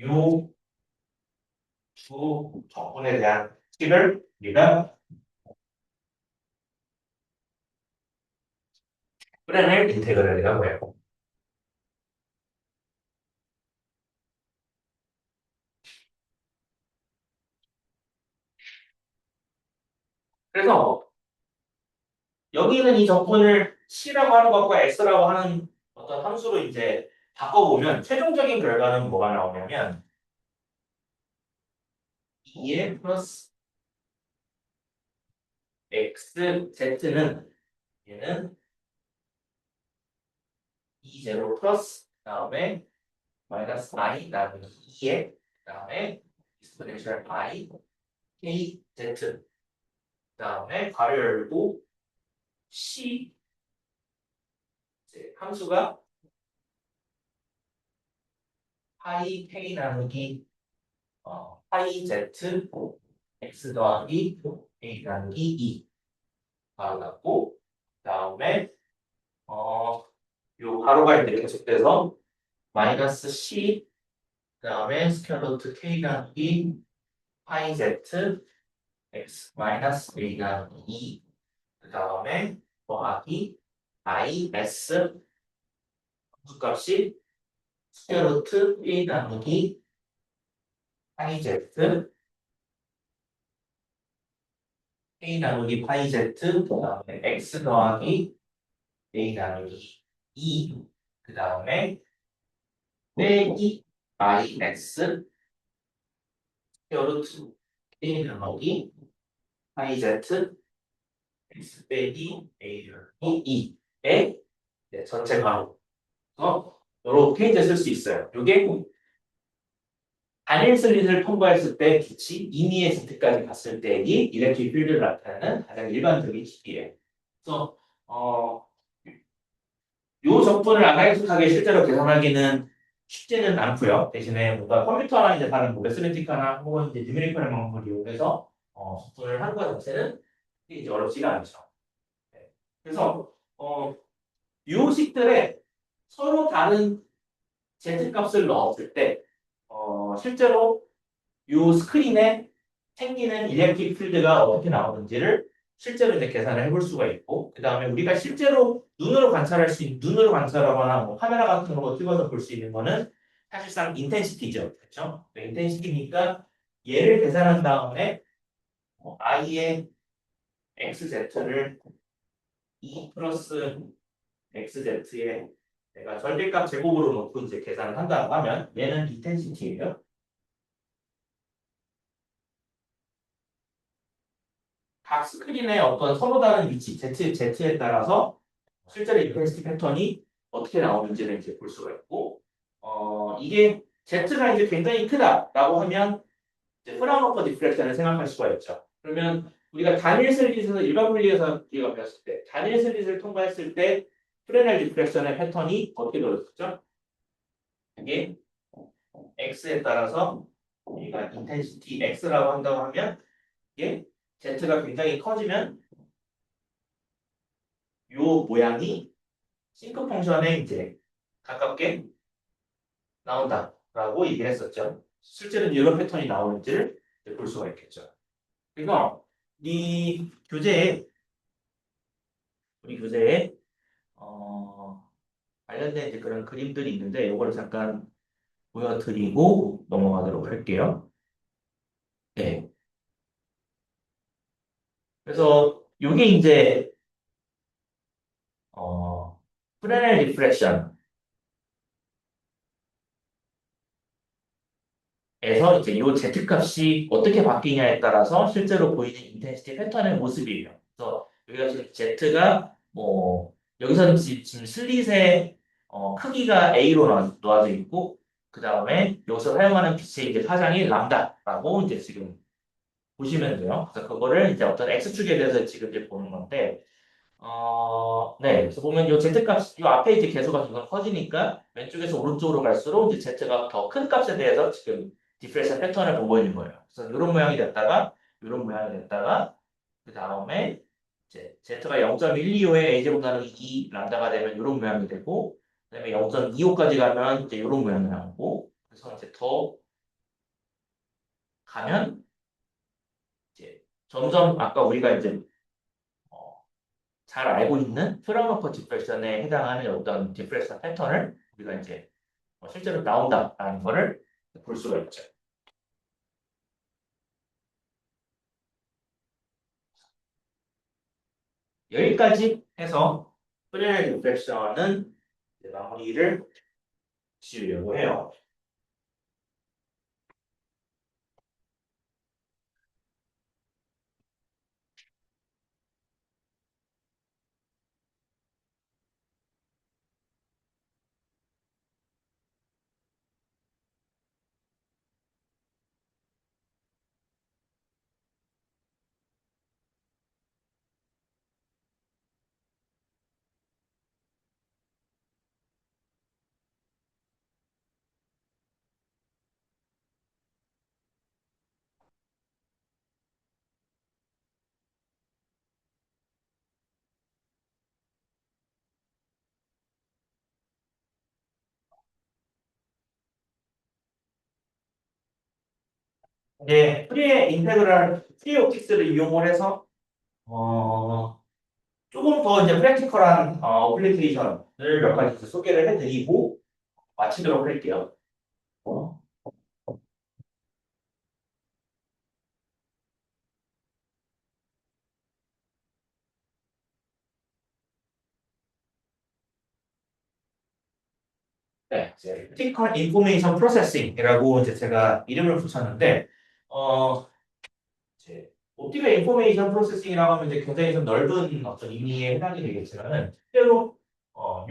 A: 요 두 적분에 대한 식을 우리가 프레넬 인테그랄이라고 해요. 여기는 이 적분을 C라고 하는 것과 X라고 하는 어떤 함수로 이제 바꿔보면 최종적인 결과는 뭐가 나오냐면 2의 플러스 X, Z는 얘는 2제로 플러스 그다음에 마이너스 I 나누기 2에 그다음에 익스포넨셜 I K Z 그다음에 괄호 열고 C 이제 함수가 파이 K 나누기 파이 Z X 더하기 A 나누기 2 바로 났고 그다음에 요 가로가 이제 계속돼서 마이너스 C 그다음에 스퀘어 루트 K 나누기 파이 Z X 마이너스 A 나누기 2 그다음에 더하기 I S 함수값이 스퀘어 루트 A 나누기 파이 Z A 나누기 파이 Z 그다음에 X 더하기 A 나누기 2 그다음에 빼기 IX 스퀘어 루트 A 나누기 파이 Z X 빼기 A 나누기 2의 전체 가로 이렇게 이제 쓸 수 있어요. 이게 단일 슬릿을 통과했을 때 빛이 임의의 Z까지 갔을 때의 일렉트릭 필드를 나타내는 가장 일반적인 식이에요. 그래서 요 적분을 아나리틱하게 실제로 계산하기는 쉽지는 않고요. 대신에 뭔가 컴퓨터나 이제 다른 뭐 매스매틱하나 혹은 이제 뉴메리컬 방법을 이용해서 적분을 하는 것 자체는 이제 어렵지가 않죠. 네. 그래서 요 식들에 서로 다른 Z 값을 넣었을 때 실제로 이 스크린에 생기는 일렉트릭 필드가 어떻게 나오는지를 실제로 이제 계산을 해볼 수가 있고, 그 다음에 우리가 실제로 눈으로 관찰할 수 있는, 눈으로 관찰하거나 뭐 카메라 같은 거 찍어서 볼 수 있는 거는 사실상 인텐시티죠. 그렇죠? 인텐시티니까 얘를 계산한 다음에 i의 xz를 2 플러스 xz에 내가 절대값 제곱으로 놓고 이제 계산을 한다고 하면 얘는 인텐시티예요. 각 스크린의 어떤 서로 다른 위치, Z에 따라서 실제로 인텐시티 패턴이 어떻게 나오는지를 이제 볼 수가 있고, 이게 Z가 이제 굉장히 크다라고 하면 이제 프라운호퍼 디프렉션을 생각할 수가 있죠. 그러면 우리가 단일 슬릿에서 일반 분리해서 우리가 배웠을 때, 단일 슬릿을 통과했을 때 프레넬 디프렉션의 패턴이 어떻게 되었죠? 이게 X에 따라서 우리가 인텐시티 X라고 한다고 하면 이게 Z가 굉장히 커지면 요 모양이 싱크 펑션에 이제 가깝게 나온다라고 얘기를 했었죠. 실제로는 이런 패턴이 나오는지를 볼 수가 있겠죠. 그래서 이 교재에 우리 교재에 관련된 이제 그런 그림들이 있는데 이거를 잠깐 보여드리고 넘어가도록 할게요. 네. 그래서 이게 이제 프레넬 리프렉션 에서 이제 이 Z 값이 어떻게 바뀌냐에 따라서 실제로 보이는 인텐시티 패턴의 모습이에요. 그래서 여기가 지금 Z가 뭐 여기서는 지금 슬릿의 크기가 A로 놓아져 있고 그 다음에 여기서 사용하는 빛의 이제 파장이 람다라고 이제 지금 보시면 돼요. 그래서 그거를 이제 어떤 X축에 대해서 지금 이제 보는 건데 네. 그래서 보면 이 Z값, 이 앞에 이제 개수가 점점 커지니까 왼쪽에서 오른쪽으로 갈수록 이제 Z가 더 큰 값에 대해서 지금 디프레션 패턴을 보고 있는 거예요. 그래서 이런 모양이 됐다가, 이런 모양이 됐다가, 그 다음에 이제 Z가 0.125에 A제곱 나누기 2 람다가 되면 이런 모양이 되고, 그 다음에 0.25까지 가면 이제 이런 모양이 나오고, 그래서 이제 더 가면 이제 점점 아까 우리가 이제 잘 알고 있는 프라운호퍼 디프렉션에 해당하는 어떤 디프렉션 패턴을 우리가 이제 실제로 나온다라는 거를 볼 수가 있죠. 여기까지 해서 프리렐 리프렉션은 이제 마무리를 지으려고 해요. 이제 프리의 인테그랄 프리 옵틱스를 이용을 해서 조금 더 이제 프랙티컬한 어플리케이션을 몇 가지 소개를 해드리고 마치도록 할게요. 어, 네, 이제 Critical Information Processing이라고 이제 제가 이름을 붙였는데, 이제 옵티컬 인포메이션 프로세싱이라고 하면 이제 굉장히 좀 넓은 어떤 의미에 해당이 되겠지만은 실제로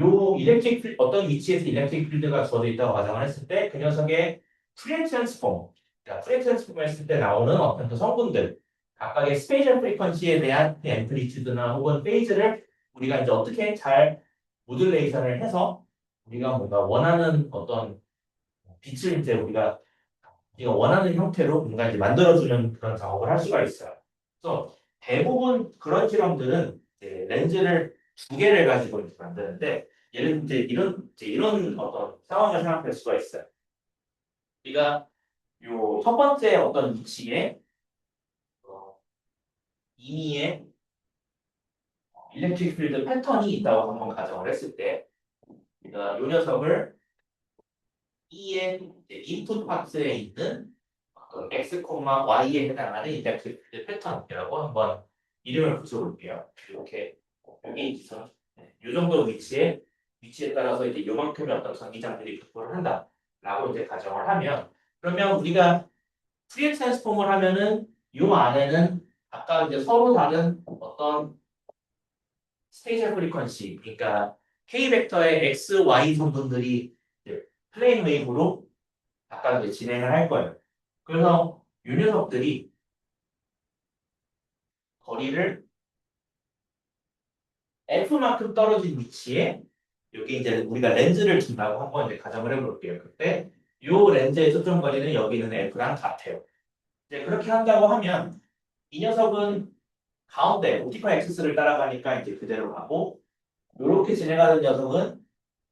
A: 요 일렉트릭 어떤 위치에서 일렉트릭 필드가 주어져 있다고 가정을 했을 때 그 녀석의 프리 트랜스폼, 그러니까 프리 트랜스폼 했을 때 나오는 어떤 그 성분들 각각의 스페이셜 프리퀀시에 대한 그 앰플리튜드나 혹은 페이즈를 우리가 이제 어떻게 잘 모듈레이션을 해서 우리가 뭔가 원하는 어떤 빛을 이제 우리가 원하는 형태로 뭔가 이제 만들어주는 그런 작업을 할 수가 있어요. 그래서 대부분 그런 실험들은 이제 렌즈를 두 개를 가지고 이렇게 만드는데 예를 들면 이제 이런 어떤 상황을 생각할 수가 있어요. 우리가 요 첫 번째 어떤 위치에 어, 임의의 일렉트릭 필드 패턴이 있다고 한번 가정을 했을 때, 우리가 요 녀석을 E의 인풋 파트에 있는 X, Y에 해당하는 인덱스 패턴이라고 한번 이름을 붙여볼게요. 이렇게 여기 있어. 이 정도 위치에 따라서 이제 요만큼의 어떤 전기장들이 분포를 한다라고 이제 가정을 하면, 그러면 우리가 프리에 트랜스폼을 하면은 요 안에는 아까 이제 서로 다른 어떤 스페이셜 프리퀀시, 그러니까 K 벡터의 X, Y 성분들이 이제 플레인 웨이브로 아까 이제 진행을 할 거예요. 그래서 요 녀석들이 거리를 F만큼 떨어진 위치에 여기 이제 우리가 렌즈를 둔다고 한번 이제 가정을 해볼게요. 그때 이 렌즈의 초점 거리는 여기 있는 F랑 같아요. 이제 그렇게 한다고 하면 이 녀석은 가운데 옵티컬 액시스를 따라가니까 이제 그대로 가고, 이렇게 진행하는 녀석은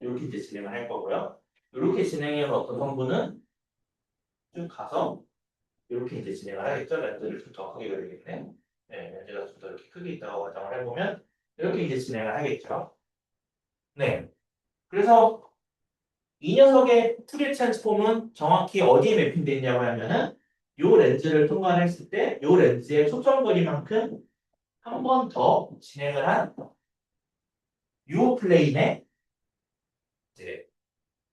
A: 이렇게 이제 진행을 할 거고요. 이렇게 진행해온 어떤 성분은 쭉 가서 이렇게 이제 진행을 하겠죠. 렌즈를 좀 더 크게 그리겠네. 네, 렌즈가 좀 더 이렇게 크게 있다고 가정을 해보면 이렇게 이제 진행을 하겠죠. 네. 그래서 이 녀석의 푸리에 트랜스폼은 정확히 어디에 매핑되어 있냐고 하면은 요 렌즈를 통과했을 때 요 렌즈의 초점 거리만큼 한 번 더 진행을 한 요 플레인의 이제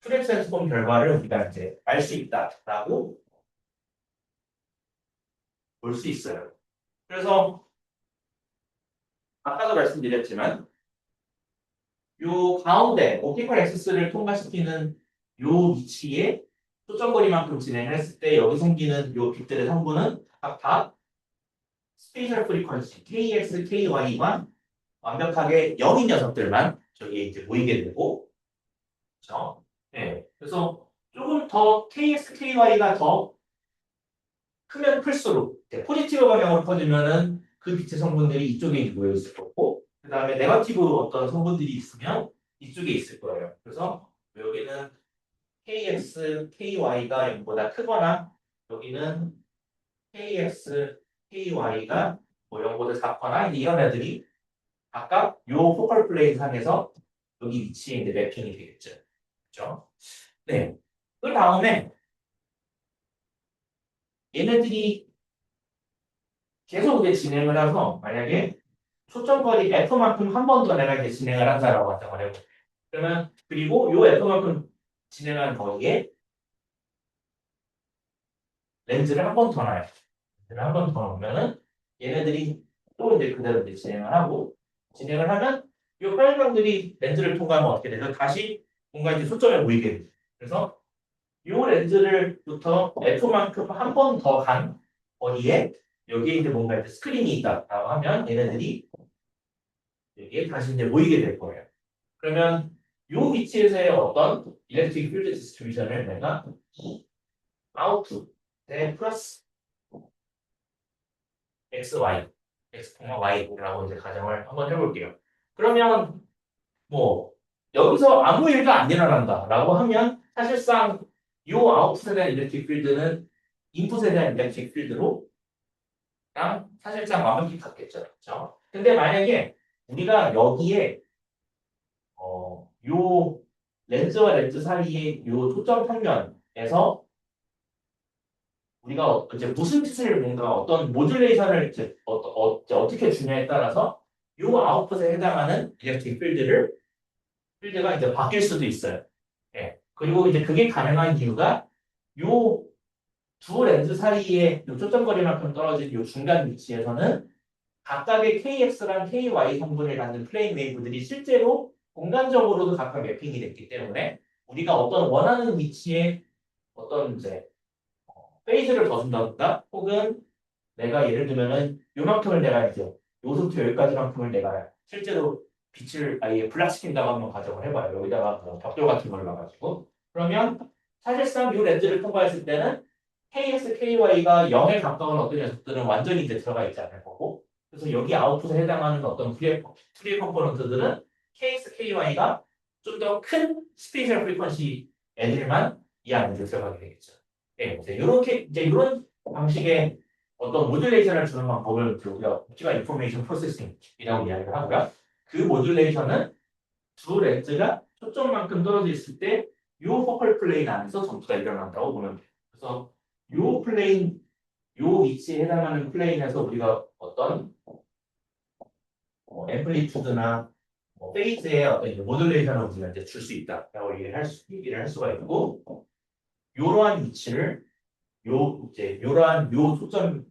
A: 푸리에 트랜스폼 결과를 우리가 이제 알 수 있다라고 볼 수 있어요. 그래서 아까도 말씀드렸지만 요 가운데 옵티컬 액시스를 통과시키는 요 위치에 초점거리만큼 진행을 했을 때 여기 생기는 요 빛들의 성분은 각각 다 스페이셜 프리퀀시 KX, KY만 완벽하게 0인 녀석들만 저기에 이제 모이게 되고, 그렇죠? 네. 그래서 조금 더 KX, KY가 더 크면 클수록 이제 포지티브 방향으로 퍼지면은 그 빛의 성분들이 이쪽에 모여 있을 거고, 그 다음에 네거티브 어떤 성분들이 있으면 이쪽에 있을 거예요. 그래서 여기는 KX, KY가 0보다 크거나 여기는 KX, KY가 뭐 0보다 작거나 이런 애들이 각각 요 포컬 플레인 상에서 여기 위치에 이제 매핑이 되겠죠. 그렇죠? 네. 그 다음에 얘네들이 계속 이제 진행을 해서 만약에 초점거리 F만큼 한 번 더 내가 이제 진행을 한다라고 한다고 해요. 그러면 그리고 요 F만큼 진행한 거기에 렌즈를 한 번 더 놔요. 렌즈를 한 번 더 놓으면은 얘네들이 또 이제 그대로 이제 진행을 하고 진행을 하면 요 빨강들이 렌즈를 통과하면 어떻게 되죠? 다시 뭔가 이제 초점에 모이게 돼요. 그래서 요 렌즈를부터 F만큼 한 번 더 간 거리에 여기에 이제 뭔가 이제 스크린이 있다라고 하면 얘네들이 여기에 다시 이제 모이게 될 거예요. 그러면 요 위치에서의 어떤 일렉트릭 필드 디스트리뷰션을 내가 아웃풋에 플러스 XY, X, Y라고 이제 가정을 한번 해볼게요. 그러면 뭐 여기서 아무 일도 안 일어난다라고 하면 사실상 요 아웃풋에 대한 일렉트릭 필드는 인풋에 대한 일렉트릭 필드로 사실상 완벽히 같겠죠. 그렇죠? 근데 만약에 우리가 여기에 요 렌즈와 렌즈 사이의 요 초점 평면에서 우리가 이제 무슨 뜻을 뭔가 어떤 모듈레이션을 이제 어떻게 주냐에 따라서 요 아웃풋에 해당하는 일렉트릭 필드가 이제 바뀔 수도 있어요. 예. 그리고 이제 그게 가능한 이유가 요 두 렌즈 사이의 요 초점거리만큼 떨어진 요 중간 위치에서는 각각의 KX랑 KY 성분을 갖는 플레인 웨이브들이 실제로 공간적으로도 각각 매핑이 됐기 때문에 우리가 어떤 원하는 위치에 어떤 이제 페이즈를 둬준다든가 혹은 내가 예를 들면은 요만큼을 내가 이제 요소부터 여기까지만큼을 내가 실제로 빛을 아예 블락시킨다고 한번 가정을 해봐요. 여기다가 뭐 벽돌 같은 걸 놔가지고 그러면 사실상 이 렌즈를 통과했을 때는 KS, KY가 0에 가까운 어떤 녀석들은 완전히 이제 들어가 있지 않을 거고 그래서 여기 아웃풋에 해당하는 어떤 프리에 컴포넌트들은 KS, KY가 좀 더 큰 스페이셜 프리퀀시 애들만 이 안에 들어가게 되겠죠. 네, 이제 이런 방식의 어떤 모듈레이션을 주는 방법을 우리가 옵티컬 인포메이션 프로세싱이라고 이야기를 하고요. 그 모듈레이션은 두 렌즈가 초점만큼 떨어져 있을 때 이 포컬 플레인 안에서 전부 다 일어난다고 보면 돼요. 그래서 이 플레인, 이 위치에 해당하는 플레인에서 우리가 어떤 앰플리튜드나 페이즈의 어떤 모듈레이션을 우리가 이제 줄 수 있다라고 얘기를 할 수가 있고 이러한 위치를 이러한 요 초점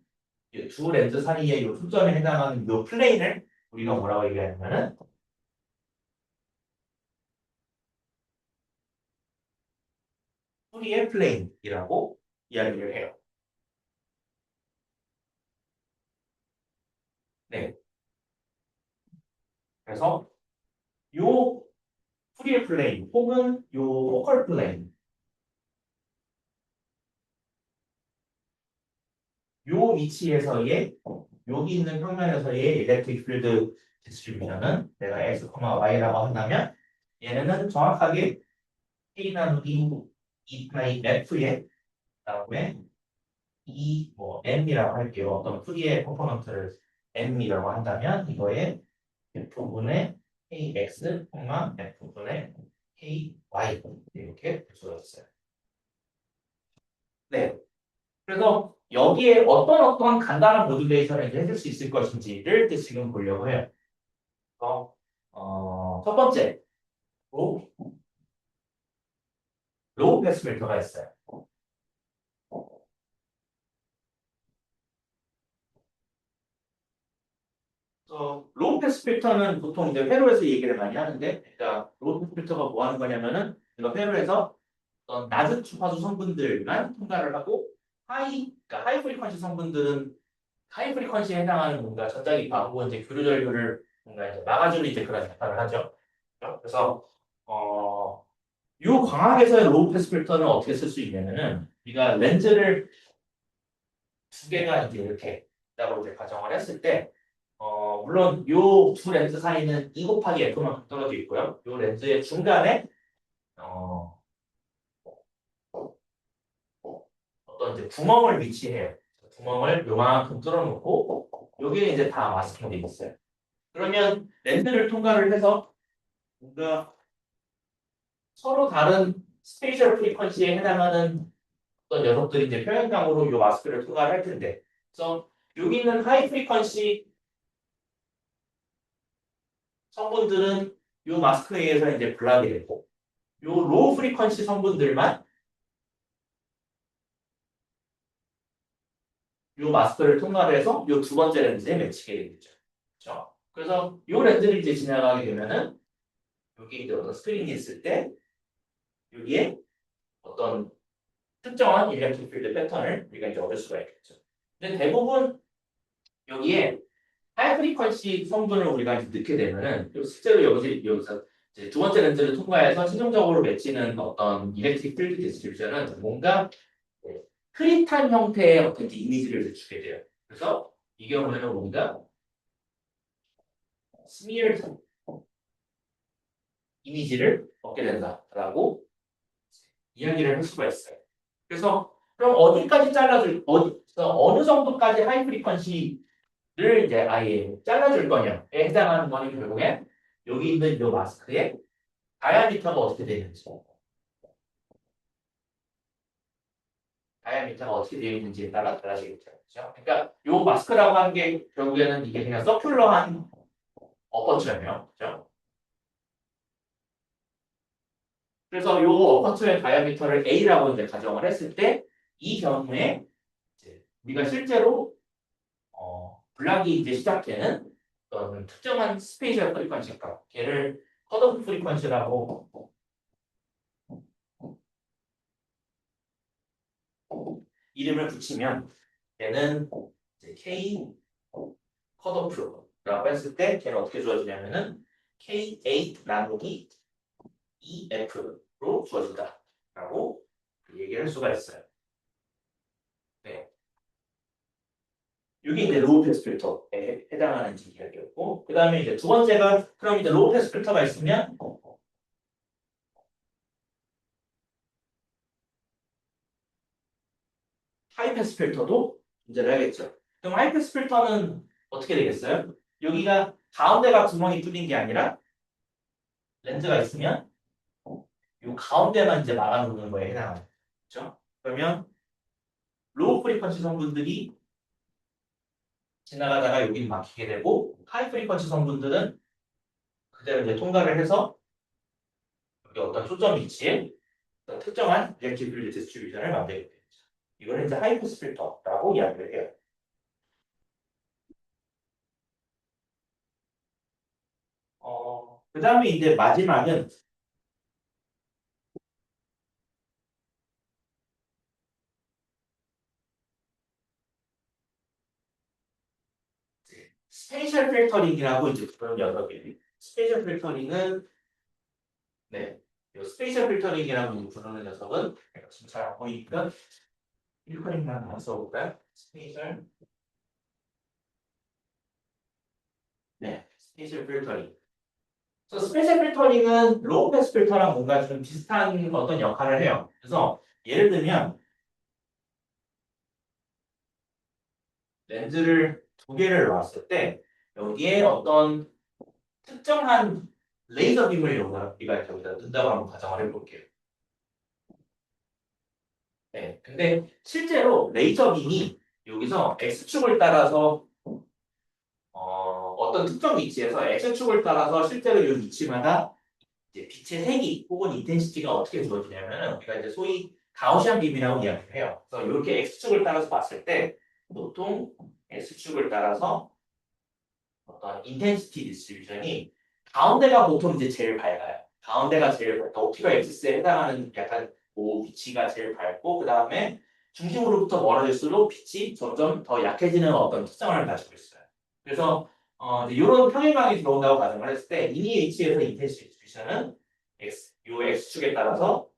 A: 두 렌즈 사이의 요 초점에 해당하는 요 플레인을 우리가 뭐라고 얘기하냐면은 푸리의 플레인이라고 이야기를 해요. 네. 그래서 요 푸리의 플레인 혹은 요 포컬 플레인 요 위치에서의 여기 있는 평면에서의 일렉트릭 필드 디스트리뷰션은 내가 x, y라고 한다면 얘네는 정확하게 k 나누기 2파이 f의 그다음에 뭐 m이라고 할게요. 어떤 풀이의 컴포넌트를 m이라고 한다면 이거에 f분의 kx, f분의 ky 이렇게 볼 수가 있어요. 네. 그래서 여기에 어떤 간단한 모듈레이션을 이제 해줄 수 있을 것인지를 이제 지금 보려고 해요. 그래서 첫 번째 로우 패스 필터가 있어요. 로우 패스 필터는 보통 이제 회로에서 얘기를 많이 하는데, 그러니까 로우 패스 필터가 뭐 하는 거냐면은 이거 회로에서 어떤 낮은 주파수 성분들만 통과를 하고 그러니까 하이 프리퀀시 성분들은 하이 프리퀀시에 해당하는 뭔가 전자기파 혹은 이제 교류전류를 뭔가 이제 막아주는 이제 그런 역할을 하죠. 그래서 이 광학에서의 로우 패스 필터는 어떻게 쓸 수 있냐면은 우리가 렌즈를 두 개가 이제 이렇게 있다고 이제 가정을 했을 때 물론 요 두 렌즈 사이는 2 곱하기 F만큼 떨어져 있고요. 요 렌즈의 중간에 어, 어떤 이제 구멍을 위치해요. 구멍을 요만큼 뚫어놓고 여기에 이제 다 마스킹되어 있어요. 그러면 렌즈를 통과를 해서 뭔가 서로 다른 스페이셜 프리퀀시에 해당하는 어떤 녀석들이 이제 평행감으로 요 마스크를 통과를 할 텐데 그래서 여기 있는 하이 프리퀀시 성분들은 이 마스크에 의해서 이제 블락이 되고 이 로우 프리퀀시 성분들만 이 마스크를 통과를 해서 이 두 번째 렌즈에 맺히게 되겠죠. 그렇죠? 그래서 이 렌즈를 이제 지나가게 되면은 여기 이제 어떤 스크린이 있을 때 여기에 어떤 특정한 일렉트릭 필드 패턴을 우리가 이제 얻을 수가 있겠죠. 근데 대부분 여기에 하이 프리퀀시 성분을 우리가 이제 넣게 되면은 실제로 여기서 이제 두 번째 렌즈를 통과해서 최종적으로 맺히는 어떤 일렉트릭 필드 디스트리뷰션은 뭔가 흐릿한 형태의 어떤 이미지를 주게 돼요. 그래서 이 경우에는 뭔가 스미어 이미지를 얻게 된다라고 이야기를 할 수가 있어요. 그래서 그럼 어디까지 어느 정도까지 하이 프리퀀시를 이제 아예 잘라줄 거냐에 해당하는 거는 결국에 여기 있는 이 마스크의 다이아미터가 어떻게 되는지 다이아미터가 어떻게 되어 있는지에 따라 달라지겠죠. 그렇죠? 그러니까 이 마스크라고 하는 게 결국에는 이게 그냥 서큘러한 어퍼처예요. 그렇죠? 그래서 이 어퍼처의 다이아미터를 A라고 이제 가정을 했을 때 이 경우에 이제 우리가 실제로 블락이 이제 시작되는 어떤 특정한 스페이셜 프리퀀시 값, 걔를 컷오프 프리퀀시라고 이름을 붙이면 얘는 이제 K 컷오프라고 했을 때 걔는 어떻게 주어지냐면은 K8 나누기 EF로 주어진다라고 얘기를 할 수가 있어요. 네. 이게 이제 로우 패스 필터에 해당하는 이야기였고, 그 다음에 이제 두 번째가 그럼 이제 로우 패스 필터가 있으면 하이 패스 필터도 존재를 하겠죠. 그럼 하이 패스 필터는 어떻게 되겠어요? 여기가 가운데가 구멍이 뚫린 게 아니라 렌즈가 있으면 이 가운데만 이제 막아놓는 거에 해당하는 거죠. 그러면 로우 프리퀀시 성분들이 지나가다가 여기는 막히게 되고 하이 프리퀀시 성분들은 그대로 이제 통과를 해서 여기 어떤 초점 위치에 어떤 특정한 리액티브 필드 디스트리뷰션을 만들게 됩니다. 이거는 이제 하이 패스 필터라고 이야기를 해요. 그 다음에 이제 마지막은 스페이셜 필터링이라고 이제 부르는 녀석이에요. 스페이셜 필터링은 네, 이 스페이셜 필터링이라고 부르는 녀석은 지금 잘 안 보이니까 1커링만 한번 써볼까요? 스페이셜 필터링. 그래서 스페이셜 필터링은 로우 패스 필터랑 뭔가 좀 비슷한 어떤 역할을 해요. 그래서 예를 들면 렌즈를 두 개를 놨을 때 여기에 어떤 특정한 레이저 빔을 우리가 여기다 넣는다고 한번 가정을 해볼게요. 네, 근데 실제로 레이저 빔이 여기서 X축을 따라서 어떤 특정 위치에서 X축을 따라서 실제로 이 위치마다 이제 빛의 색이 혹은 인텐시티가 어떻게 주어지냐면은 우리가 이제 소위 가우시안 빔이라고 이야기를 해요. 그래서 이렇게 X축을 따라서 봤을 때 보통 X축을 따라서 어떤 인텐시티 디스트리뷰션이 가운데가 보통 이제 제일 밝아요. 가운데가 제일 밝고 옵티컬 엑시스에 해당하는 약간 그 위치가 제일 밝고 그 다음에 중심으로부터 멀어질수록 빛이 점점 더 약해지는 어떤 특성을 가지고 있어요. 그래서 이런 평행각이 들어온다고 가정을 했을 때 이니 H에서 인텐시티 디스트리뷰션은 요 X축에 따라서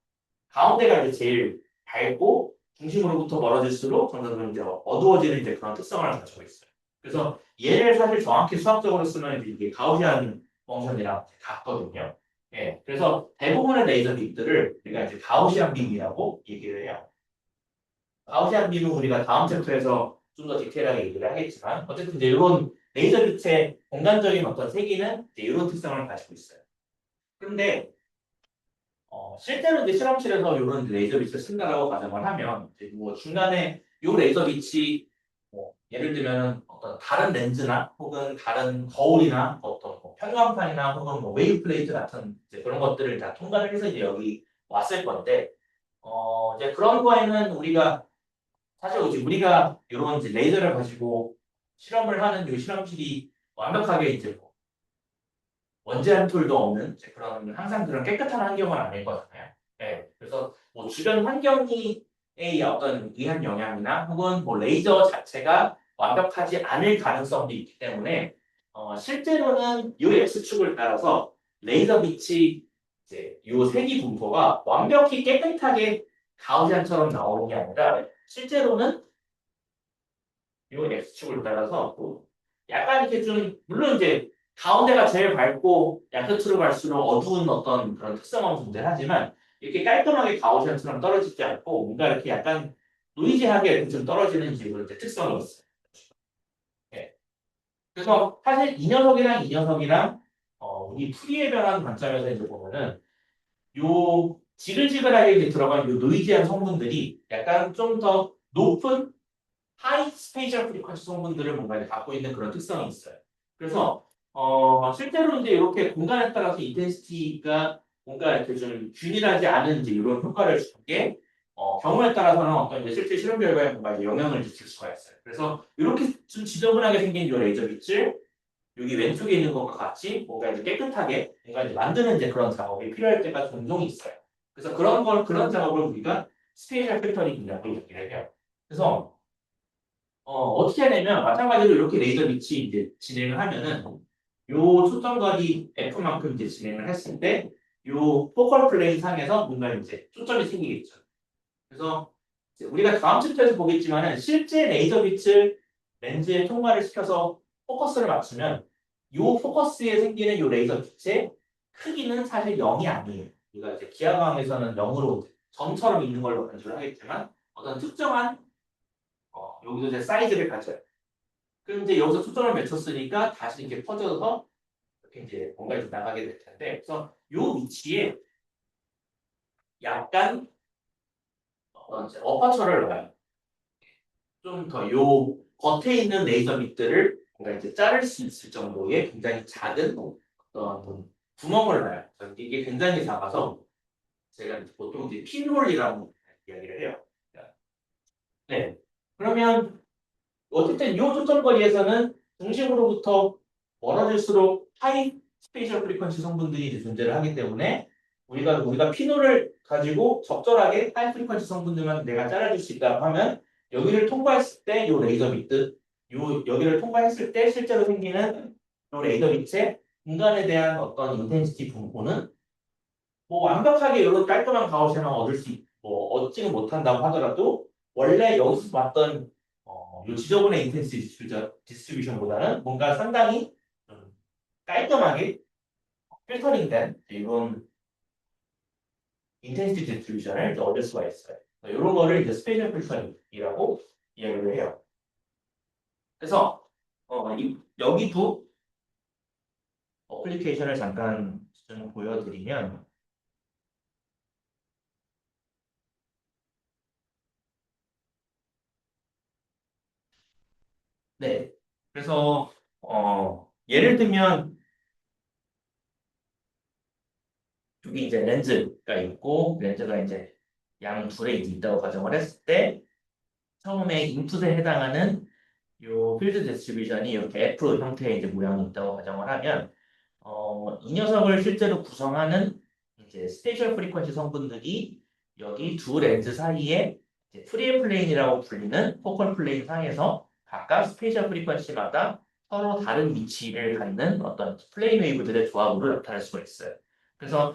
A: 가운데가 이제 제일 밝고 중심으로부터 멀어질수록 점점 이제 어두워지는 이제 그런 특성을 가지고 있어요. 그래서 얘를 사실 정확히 수학적으로 쓰면 이게 가우시안 펑션이랑 같거든요. 예, 그래서 대부분의 레이저 빔들을 우리가 이제 가우시안 빔이라고 얘기를 해요. 가우시안 빔은 우리가 다음 챕터에서 좀 더 디테일하게 얘기를 하겠지만 어쨌든 이제 이런 레이저 빛의 공간적인 어떤 세기는 이제 이런 특성을 가지고 있어요. 근데 실제로 이제 실험실에서 이런 레이저 빛을 쓴다라고 가정을 하면 이제 뭐 중간에 이 레이저 빛이 뭐 예를 들면 어떤 다른 렌즈나 혹은 다른 거울이나 어떤 뭐 편광판이나 혹은 뭐 웨이브 플레이트 같은 이제 그런 것들을 다 통과를 해서 이제 여기 왔을 건데 이제 그런 거에는 우리가 사실 이제 우리가 이런 이제 레이저를 가지고 실험을 하는 이 실험실이 완벽하게 이제 뭐 원재한 툴도 없는 이제 그런 항상 그런 깨끗한 환경은 아닐 거잖아요. 네, 그래서 뭐 주변 환경이 어떤 의한 영향이나 혹은 뭐 레이저 자체가 완벽하지 않을 가능성도 있기 때문에 실제로는 이 X축을 따라서 레이저 빛이 이제 이 색이 분포가 완벽히 깨끗하게 가우시안처럼 나오는 게 아니라 실제로는 이 X축을 따라서 또 약간 이렇게 좀 물론 이제 가운데가 제일 밝고 양끝으로 갈수록 어두운 어떤 그런 특성은 존재하지만 이렇게 깔끔하게 가오션처럼 떨어지지 않고 뭔가 이렇게 약간 노이즈하게 이렇게 좀 떨어지는 식으로 이제 특성이 있어요. 네. 그래서 사실 이 녀석이랑 이 풀이에 변한 관점에서 이제 보면은 요 지글지글하게 이제 들어간 요 노이즈한 성분들이 약간 좀 더 높은 하이 스페이셜 프리퀀시 성분들을 뭔가 이제 갖고 있는 그런 특성이 있어요. 그래서 실제로 이제 이렇게 공간에 따라서 인텐시티가 뭔가 이렇게 좀 균일하지 않은 이제 이런 효과를 주는 게 경우에 따라서는 어떤 이제 실제 실험 결과에 뭔가 이제 영향을 미칠 수가 있어요. 그래서 이렇게 좀 지저분하게 생긴 이 레이저 빛을 여기 왼쪽에 있는 것과 같이 뭔가 이제 깨끗하게 뭔가 이제 만드는 이제 그런 작업이 필요할 때가 종종 있어요. 그래서 그런 작업을 우리가 스페이셜 필터링이라고 얘기를 해요. 그래서 어떻게 하냐면 마찬가지로 이렇게 레이저 빛이 이제 진행을 하면은 요 초점거리 F만큼 이제 진행을 했을 때 요 포컬 플레인 상에서 뭔가 이제 초점이 생기겠죠. 그래서 이제 우리가 다음 챕터에서 보겠지만은 실제 레이저 빛을 렌즈에 통과를 시켜서 포커스를 맞추면 요 포커스에 생기는 요 레이저 빛의 크기는 사실 0이 아니에요. 우리가 이제 기하광에서는 0으로 점처럼 있는 걸로 간주를 하겠지만 어떤 특정한 여기서 이제 사이즈를 가져요. 그럼 이제 여기서 초점을 맞췄으니까 다시 이렇게 퍼져서 이렇게 이제 뭔가 이렇게 나가게 될 텐데, 그래서 요 위치에 약간 이제 어퍼처를 넣어요. 좀 더 요 겉에 있는 레이저 빛들을 뭔가 이제 자를 수 있을 정도의 굉장히 작은 어떤 구멍을 넣어요. 이게 굉장히 작아서 제가 보통 이제 핀홀이라고 이야기를 해요. 네. 그러면 어쨌든 이 초점거리에서는 중심으로부터 멀어질수록 하이 스페이셜 프리퀀시 성분들이 이제 존재를 하기 때문에 우리가 피노를 가지고 적절하게 하이 프리퀀시 성분들만 내가 잘라줄 수 있다고 하면 여기를 통과했을 때 이 레이저 빛들 여기를 통과했을 때 실제로 생기는 이 레이저 빛의 공간에 대한 어떤 인텐시티 분포는 뭐 완벽하게 이런 깔끔한 가우시안을 얻을 뭐 얻지는 못한다고 하더라도 원래 여기서 봤던 요 지저분의 인텐시티 디스트리뷰션보다는 뭔가 상당히 좀 깔끔하게 필터링된 이런 인텐시티 디스트리뷰션을 이제 얻을 수가 있어요. 이런 거를 이제 스페이셜 필터링이라고 이야기를 해요. 그래서 여기도 어플리케이션을 잠깐 좀 보여드리면 네. 그래서 예를 들면 여기 이제 렌즈가 있고 렌즈가 이제 양 둘에 이제 있다고 가정을 했을 때 처음에 인풋에 해당하는 요 필드 디스트리뷰션이 이렇게 F 형태의 이제 모양이 있다고 가정을 하면 이 녀석을 실제로 구성하는 이제 스페이셜 프리퀀시 성분들이 여기 두 렌즈 사이에 이제 프리엠 플레인이라고 불리는 포컬 플레인 상에서 각각 스페이셜 프리퀀시마다 서로 다른 위치를 갖는 어떤 플레인 웨이브들의 조합으로 나타낼 수가 있어요. 그래서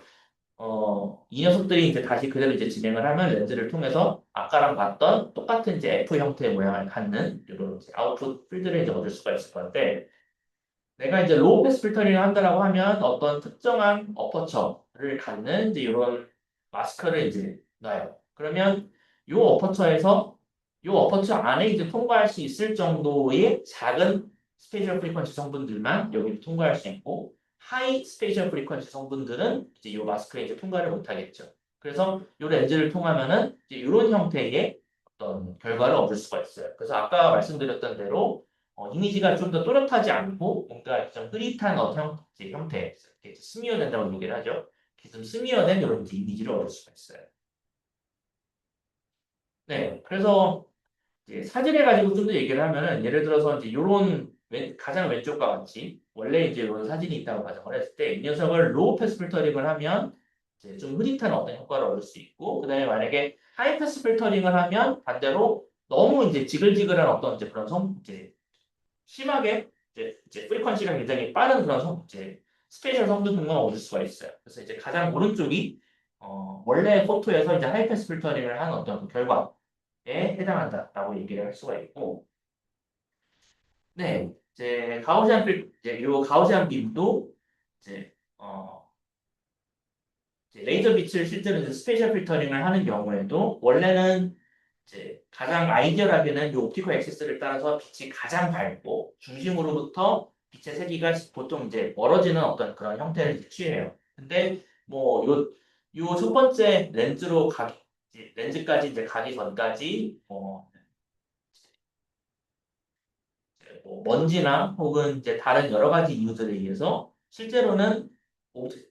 A: 이 녀석들이 이제 다시 그대로 이제 진행을 하면 렌즈를 통해서 아까랑 봤던 똑같은 이제 F 형태의 모양을 갖는 이런 이제 아웃풋 필드를 이제 얻을 수가 있을 건데 내가 이제 로우 패스 필터링을 한다라고 하면 어떤 특정한 어퍼처를 갖는 이제 이런 마스크를 이제 놔요. 그러면 이 어퍼처에서 이 어퍼처 안에 이제 통과할 수 있을 정도의 작은 스페이셜 프리퀀시 성분들만 여기 통과할 수 있고 하이 스페이셜 프리퀀시 성분들은 이제 이 마스크에 이제 통과를 못 하겠죠. 그래서 이 렌즈를 통하면은 이제 이런 형태의 어떤 결과를 얻을 수가 있어요. 그래서 아까 말씀드렸던 대로 이미지가 좀 더 또렷하지 않고 뭔가 좀 흐릿한 어떤 형태, 이렇게 스미어된다고 얘기를 하죠. 이렇게 좀 스미어된 이런 이제 이미지를 얻을 수가 있어요. 네, 그래서 이제 사진을 가지고 좀 더 얘기를 하면은 예를 들어서 이제 요런 가장 왼쪽과 같이 원래 이제 이런 사진이 있다고 가정을 했을 때 이 녀석을 로우 패스 필터링을 하면 이제 좀 흐릿한 어떤 효과를 얻을 수 있고 그다음에 만약에 하이 패스 필터링을 하면 반대로 너무 이제 지글지글한 어떤 이제 그런 이제 심하게 이제 프리퀀시가 굉장히 빠른 그런 이제 스페셜 성분을 얻을 수가 있어요. 그래서 이제 가장 오른쪽이 원래 포토에서 이제 하이 패스 필터링을 한 어떤 그 결과에 해당한다라고 얘기를 할 수가 있고, 네, 이제 이제 요 가우시안 빔도 이제 이제 레이저 빛을 실제로 이제 스페셜 필터링을 하는 경우에도 원래는 이제 가장 아이디얼하게는 이 옵티컬 액시스를 따라서 빛이 가장 밝고 중심으로부터 빛의 세기가 보통 이제 멀어지는 어떤 그런 형태를 이제 취해요. 근데 뭐 요 첫 번째 렌즈까지 이제 가기 전까지 뭐 먼지나 혹은 이제 다른 여러 가지 이유들에 의해서 실제로는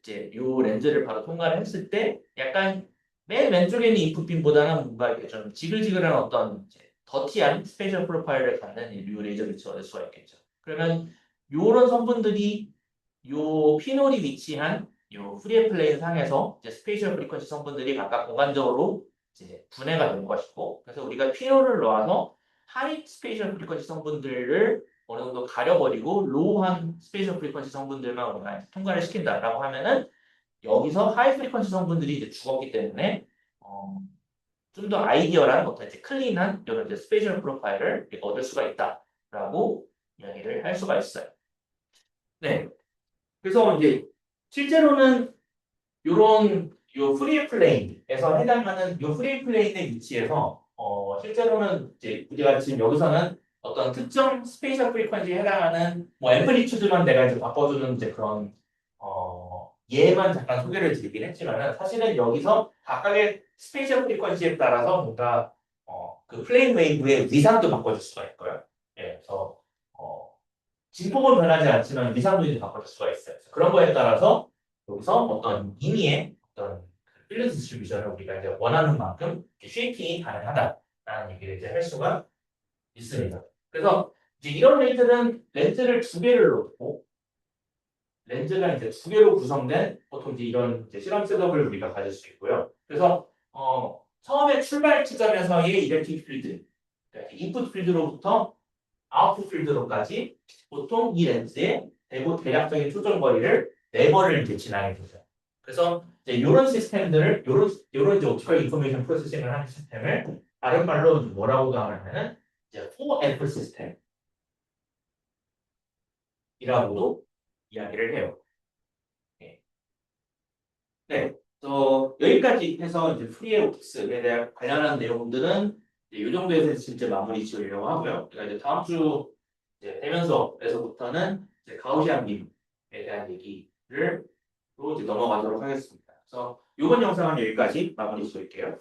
A: 이제 요 렌즈를 바로 통과를 했을 때 약간 맨 왼쪽에 있는 인풋빔보다는 뭔가 이렇게 좀 지글지글한 어떤 이제 더티한 스페셜 프로파일을 갖는 이 레이저 빛을 얻을 수가 있겠죠. 그러면 요런 성분들이 요 피놀이 위치한 요 프리에 플레인 상에서 이제 스페이셜 프리퀀시 성분들이 각각 공간적으로 이제 분해가 될 것이고 그래서 우리가 피놀을 놓아서 하이 스페이셜 프리퀀시 성분들을 어느 정도 가려버리고 로우한 스페이셜 프리퀀시 성분들만 우리가 통과를 시킨다라고 하면은 여기서 하이 프리퀀시 성분들이 이제 죽었기 때문에 좀 더 아이디어란 어떤 이제 클린한 이런 이제 스페이셜 프로파일을 얻을 수가 있다라고 이야기를 할 수가 있어요. 네. 그래서 이제 실제로는 요런 요 프리 플레인에서 해당하는 요 프리 플레인의 위치에서 실제로는 이제 우리가 지금 여기서는 어떤 특정 스페이셜 프리퀀시에 해당하는 뭐 앰플리튜드만 내가 이제 바꿔주는 이제 그런 예만 잠깐 소개를 드리긴 했지만은 사실은 여기서 각각의 스페이셜 프리퀀시에 따라서 뭔가 그 플레인 웨이브의 위상도 바꿔줄 수가 있고요. 예, 그래서 진폭은 변하지 않지만 위상도 이제 바꿔줄 수가 있어요. 그래서 그런 거에 따라서 여기서 어떤 임의의 어떤 필드 디스트리뷰션을 우리가 이제 원하는 만큼 쉐이핑이 가능하다라는 얘기를 이제 할 수가 있습니다. 그래서 이제 이런 렌즈를 두 개를 놓고 렌즈가 이제 두 개로 구성된 보통 이제 이런 이제 실험 셋업을 우리가 가질 수 있고요. 그래서 처음에 출발 지점에서의 이렉트릭 필드, 그러니까 인풋 필드로부터 아웃풋 필드로까지 보통 이 렌즈의 대략적인 초점 거리를 4번을 이제 지나게 되죠. 그래서 이제 이런 시스템들을 이런 이제 옵티컬 인포메이션 프로세싱을 하는 시스템을 다른 말로 뭐라고 하냐면은 이제 4F 시스템이라고도 이야기를 해요. 네. 네. 여기까지 해서 이제 프리에 옵틱스에 대한 관련한 내용들은 이 정도에서 실제 마무리 지으려고 하고요. 그러니까 이제 다음 주 이제 대면서에서부터는 이제 가우시안 빔에 대한 얘기를 또 이제 넘어가도록 하겠습니다. 그래서 이번 영상은 여기까지 마무리 지을게요.